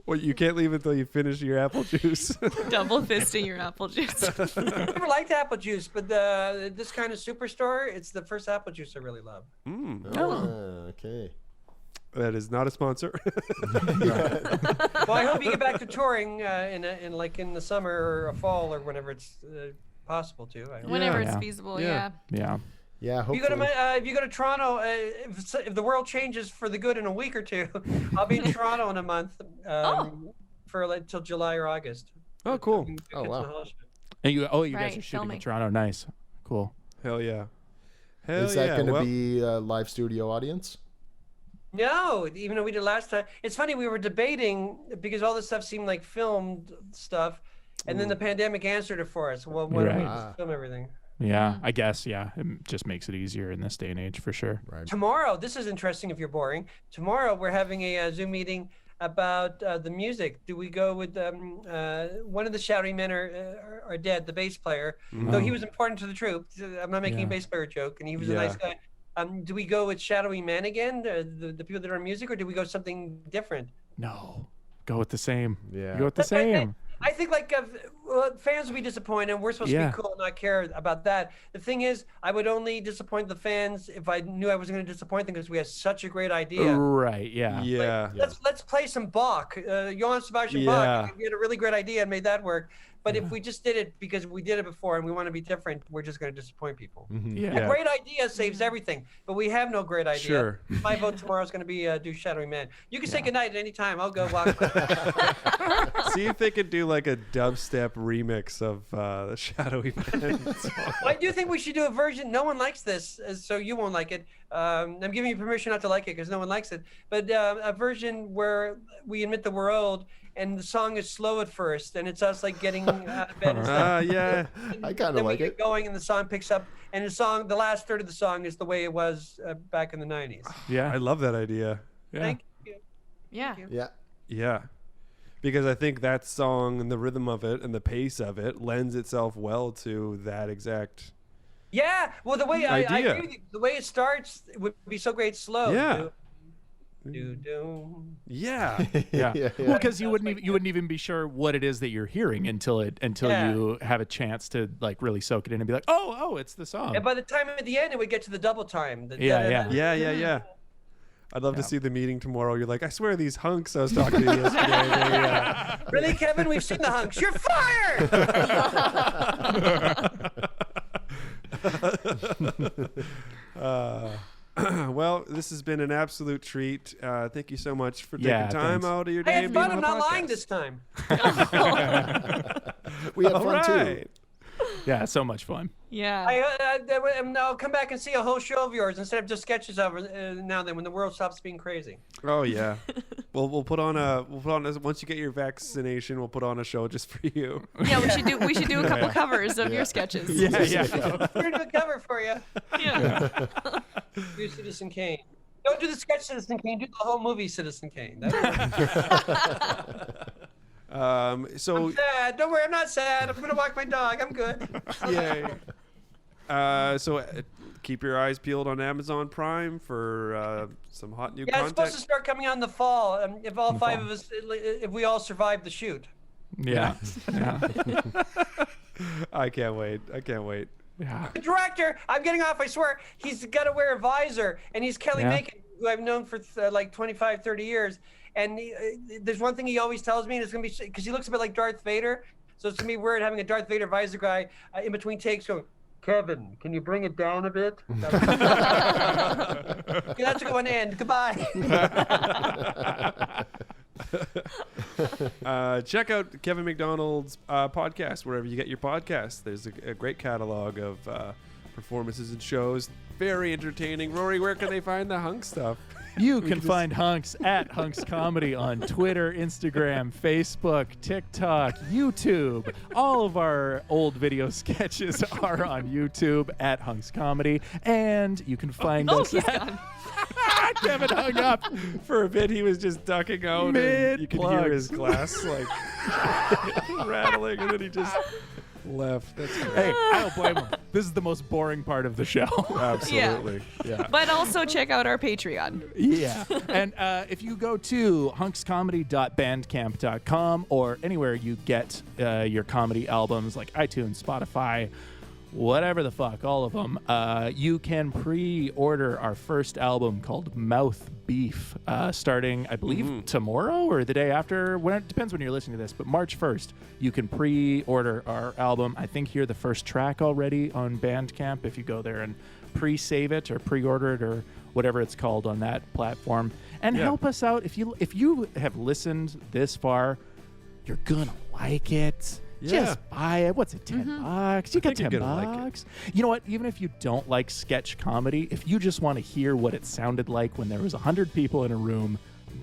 S1: Well, you can't leave until you finish your apple juice.
S3: Double fisting your apple juice.
S2: I never liked apple juice, but this kind of superstore, it's the first apple juice I really love.
S4: Okay.
S1: That is not a sponsor.
S2: Well, I hope you get back to touring in the summer or a fall or whenever it's possible to. I hope.
S3: Whenever
S5: Yeah.
S3: it's feasible,
S1: Yeah.
S3: yeah.
S5: Yeah.
S4: Yeah.
S2: If you go to
S4: Hopefully.
S2: if you go to Toronto, if the world changes for the good in a week or two, I'll be in Toronto in a month for like till July or August.
S1: Oh, cool.
S4: Oh, wow.
S5: And you guys
S3: Right,
S5: are shooting
S3: filming.
S5: in Toronto. Nice. Cool.
S1: Hell yeah. Hell
S4: Is that
S1: yeah.
S4: going to
S1: Well,
S4: be a live studio audience?
S2: No, even though we did last time. It's funny, we were debating because all this stuff seemed like filmed stuff, and then the pandemic answered it for us. Well, why don't we
S5: Right.
S2: just film everything?
S5: Yeah, I guess. Yeah, it just makes it easier in this day and age for sure.
S4: Right.
S2: Tomorrow, this is interesting if you're boring. Tomorrow, we're having a Zoom meeting about the music. Do we go with one of the Shouting Men are dead, the bass player, though he was important to the troupe. I'm not making a bass player joke, and he was a nice guy. Do we go with Shadowy Men again, the people that are in music, or do we go something different?
S5: No, go with the same.
S4: Yeah.
S5: Go with the same.
S2: I think like fans will be disappointed, and we're supposed to
S5: Yeah.
S2: be cool and not care about that. The thing is, I would only disappoint the fans if I knew I was going to disappoint them because we had such a great idea.
S5: Right. Yeah.
S1: yeah.
S2: Let's play some Bach, Johann Sebastian
S1: Yeah.
S2: Bach. We had a really great idea and made that work. But if we just did it because we did it before and we want to be different, we're just going to disappoint people.
S5: Yeah.
S2: A great idea saves everything, but we have no great idea.
S1: Sure.
S2: My vote tomorrow is going to be do Shadowy Man. You can say goodnight at any time. I'll go walk.
S1: See if they could do like a dubstep remix of the Shadowy Man song.
S2: I do think we should do a version. No one likes this, so you won't like it. I'm giving you permission not to like it because no one likes it. But a version where we admit that we're old and the song is slow at first, and it's us like getting out of bed and stuff.
S1: Yeah.
S4: I kind of
S2: Then
S4: like
S2: we
S4: it.
S2: get going, and the song picks up. And the last third of the song is the way it was back in the '90s.
S5: Yeah.
S1: I love that idea.
S5: Yeah.
S2: Thank you.
S3: Yeah.
S4: Yeah.
S1: Yeah. Because I think that song and the rhythm of it and the pace of it lends itself well to that exact.
S2: Yeah. Well, the way I
S1: Idea.
S2: agree with you. The way it starts it would be so great slow.
S1: Yeah.
S2: Yeah.
S1: Yeah.
S5: Yeah. Well, because you wouldn't even be sure what it is that you're hearing until
S2: Yeah.
S5: you have a chance to like really soak it in and be like, oh, it's the song.
S2: And by the time at the end, it would get to the double time.
S5: Yeah.
S1: Yeah. I'd love to see the meeting tomorrow. You're like, I swear these hunks I was talking to yesterday.
S2: Really, Kevin? We've seen the hunks. You're fired.
S1: Well, this has been an absolute treat. Thank you so much for taking
S5: Yeah,
S1: time
S5: thanks.
S1: out of your
S2: I
S1: day.
S2: had
S1: and being
S2: fun.
S1: on
S2: I'm
S1: the
S2: not lying
S1: podcast.
S2: this time.
S4: We had
S1: All
S4: fun too.
S1: right.
S5: Yeah, so much fun.
S3: Yeah.
S2: I'll come back and see a whole show of yours instead of just sketches of now. Then, when the world stops being crazy.
S1: Oh yeah. We'll put on once you get your vaccination, we'll put on a show just for you.
S3: Yeah, we should do a couple covers of your sketches.
S5: Yeah.
S2: We're gonna cover for you.
S3: Yeah.
S2: Do Citizen Kane. Don't do the sketch Citizen Kane. Do the whole movie Citizen Kane.
S1: So
S2: I'm sad. Don't worry, I'm not sad. I'm going to walk my dog. I'm good.
S1: yay. Keep your eyes peeled on Amazon Prime for some hot new
S2: Yeah, it's
S1: content.
S2: supposed to start coming out in the fall. If all five of us, if we all survive the shoot.
S5: Yeah. Yeah.
S1: I can't wait.
S5: Yeah.
S2: The director, I'm getting off, I swear, he's got to wear a visor, and he's Kelly
S5: Yeah.
S2: Macon, who I've known for like 25, 30 years. And there's one thing he always tells me, and it's going to be, because he looks a bit like Darth Vader, so it's going to be weird having a Darth Vader visor guy in between takes going, Kevin, can you bring it down a bit? You have to go and end. Goodbye.
S1: Check out Kevin McDonald's podcast wherever you get your podcasts. There's a great catalog of performances and shows. Very entertaining. Rory, where can they find the hunk stuff?
S5: You can find Hunks at Hunks Comedy on Twitter, Instagram, Facebook, TikTok, YouTube. All of our old video sketches are on YouTube at Hunks Comedy. And you can find us
S3: he's
S5: at...
S3: gone.
S5: Kevin hung up.
S1: For a bit, he was just ducking out. And you could hear
S5: Mid-plug.
S1: his glass like rattling, and then he just left. That's great.
S5: Hey, I don't blame him. This is the most boring part of the show.
S1: Absolutely. Yeah.
S3: But also check out our Patreon.
S5: Yeah. And if you go to hunkscomedy.bandcamp.com or anywhere you get your comedy albums like iTunes, Spotify, whatever the fuck, all of them, you can pre-order our first album called Mouth Beef, starting, I believe, tomorrow or the day after. When it depends when you're listening to this, but March 1st, you can pre-order our album. I think hear the first track already on Bandcamp if you go there and pre-save it or pre-order it or whatever it's called on that platform. And help us out. If you have listened this far, you're gonna like it.
S1: Yeah.
S5: Just buy it. What's it, $10? You get
S1: think you're
S5: $10.
S1: gonna like it.
S5: You know what? Even if you don't like sketch comedy, if you just want to hear what it sounded like when there was 100 people in a room,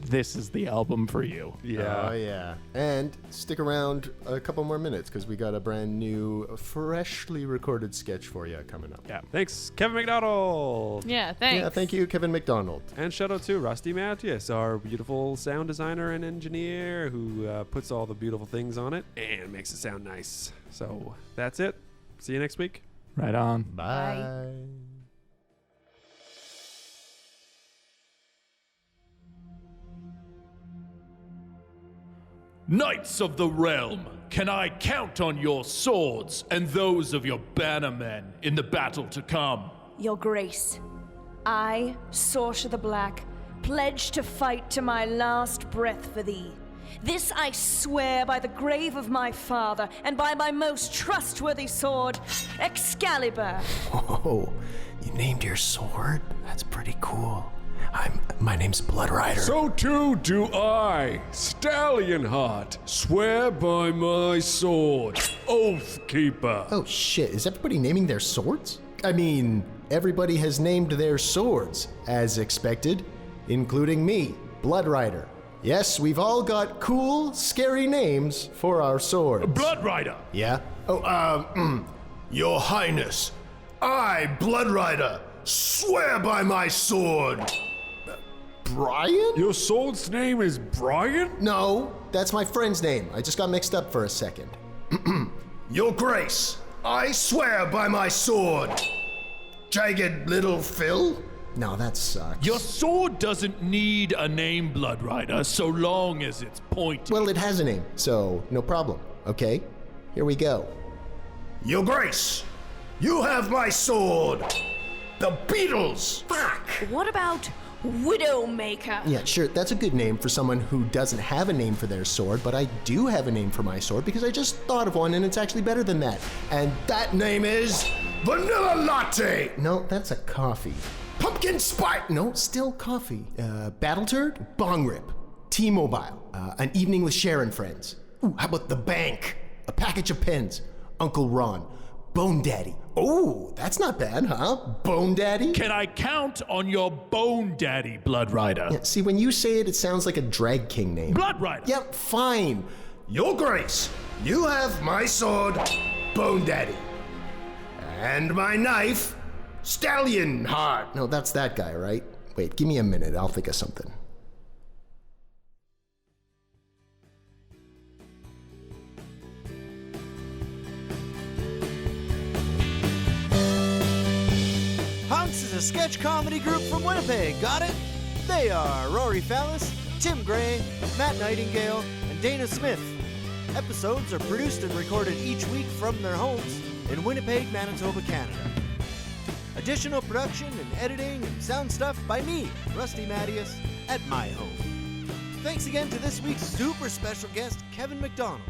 S5: this is the album for you.
S1: Yeah.
S4: Oh, yeah. And stick around a couple more minutes because we got a brand new, freshly recorded sketch for you coming up.
S5: Yeah.
S1: Thanks, Kevin McDonald.
S3: Yeah, thanks.
S4: Yeah, thank you, Kevin McDonald.
S1: And shout out to Rusty Mathias, our beautiful sound designer and engineer who puts all the beautiful things on it and makes it sound nice. So that's it. See you next week.
S5: Right on.
S4: Bye.
S6: Knights of the Realm, can I count on your swords and those of your bannermen in the battle to come?
S7: Your Grace, I, Sorcerer the Black, pledge to fight to my last breath for thee. This I swear by the grave of my father and by my most trustworthy sword, Excalibur.
S8: Oh, you named your sword? That's pretty cool. My name's Blood Rider.
S9: So too do I, Stallion Heart, swear by my sword, Oath Keeper.
S4: Oh shit, is everybody naming their swords? I mean, everybody has named their swords, as expected, including me, Blood Rider. Yes, we've all got cool, scary names for our swords.
S6: Blood Rider!
S4: Yeah?
S8: Your Highness, I, Blood Rider, swear by my sword.
S4: Brian?
S9: Your sword's name is Brian?
S4: No, that's my friend's name. I just got mixed up for a second.
S8: Your Grace, I swear by my sword. Jagged Little Phil?
S4: No, that sucks.
S6: Your sword doesn't need a name, Blood Rider, so long as it's pointed.
S4: Well, it has a name, so no problem. Okay, here we go.
S8: Your Grace, you have my sword. The Beatles.
S4: Fuck!
S7: What about Widowmaker?
S4: Yeah, sure, that's a good name for someone who doesn't have a name for their sword, but I do have a name for my sword because I just thought of one and it's actually better than that. And that name is...
S8: Vanilla Latte.
S4: No, that's a coffee.
S8: Pumpkin Spice.
S4: No, still coffee. Battle Turd? Bong Rip. T-Mobile. An Evening with Sharon Friends. Ooh, how about The Bank? A Package of Pens. Uncle Ron. Bone Daddy. Oh, that's not bad, huh? Bone Daddy?
S6: Can I count on your Bone Daddy, Blood Rider?
S4: Yeah, see, when you say it, it sounds like a drag king name.
S6: Blood Rider!
S4: Yep, fine.
S8: Your Grace, you have my sword, Bone Daddy. And my knife, Stallion Heart.
S4: No, that's that guy, right? Wait, give me a minute. I'll think of something.
S10: sketch comedy group from Winnipeg, got it? They are Rory Fallis, Tim Gray, Matt Nightingale, and Dana Smith. Episodes are produced and recorded each week from their homes in Winnipeg, Manitoba, Canada. Additional production and editing and sound stuff by me, Rusty Mattias, at my home. Thanks again to this week's super special guest, Kevin McDonald.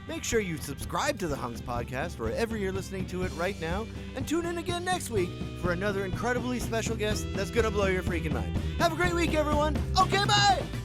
S10: Make sure you subscribe to the HUNKS podcast wherever you're listening to it right now, and tune in again next week for another incredibly special guest that's gonna blow your freaking mind. Have a great week, everyone. Okay, bye!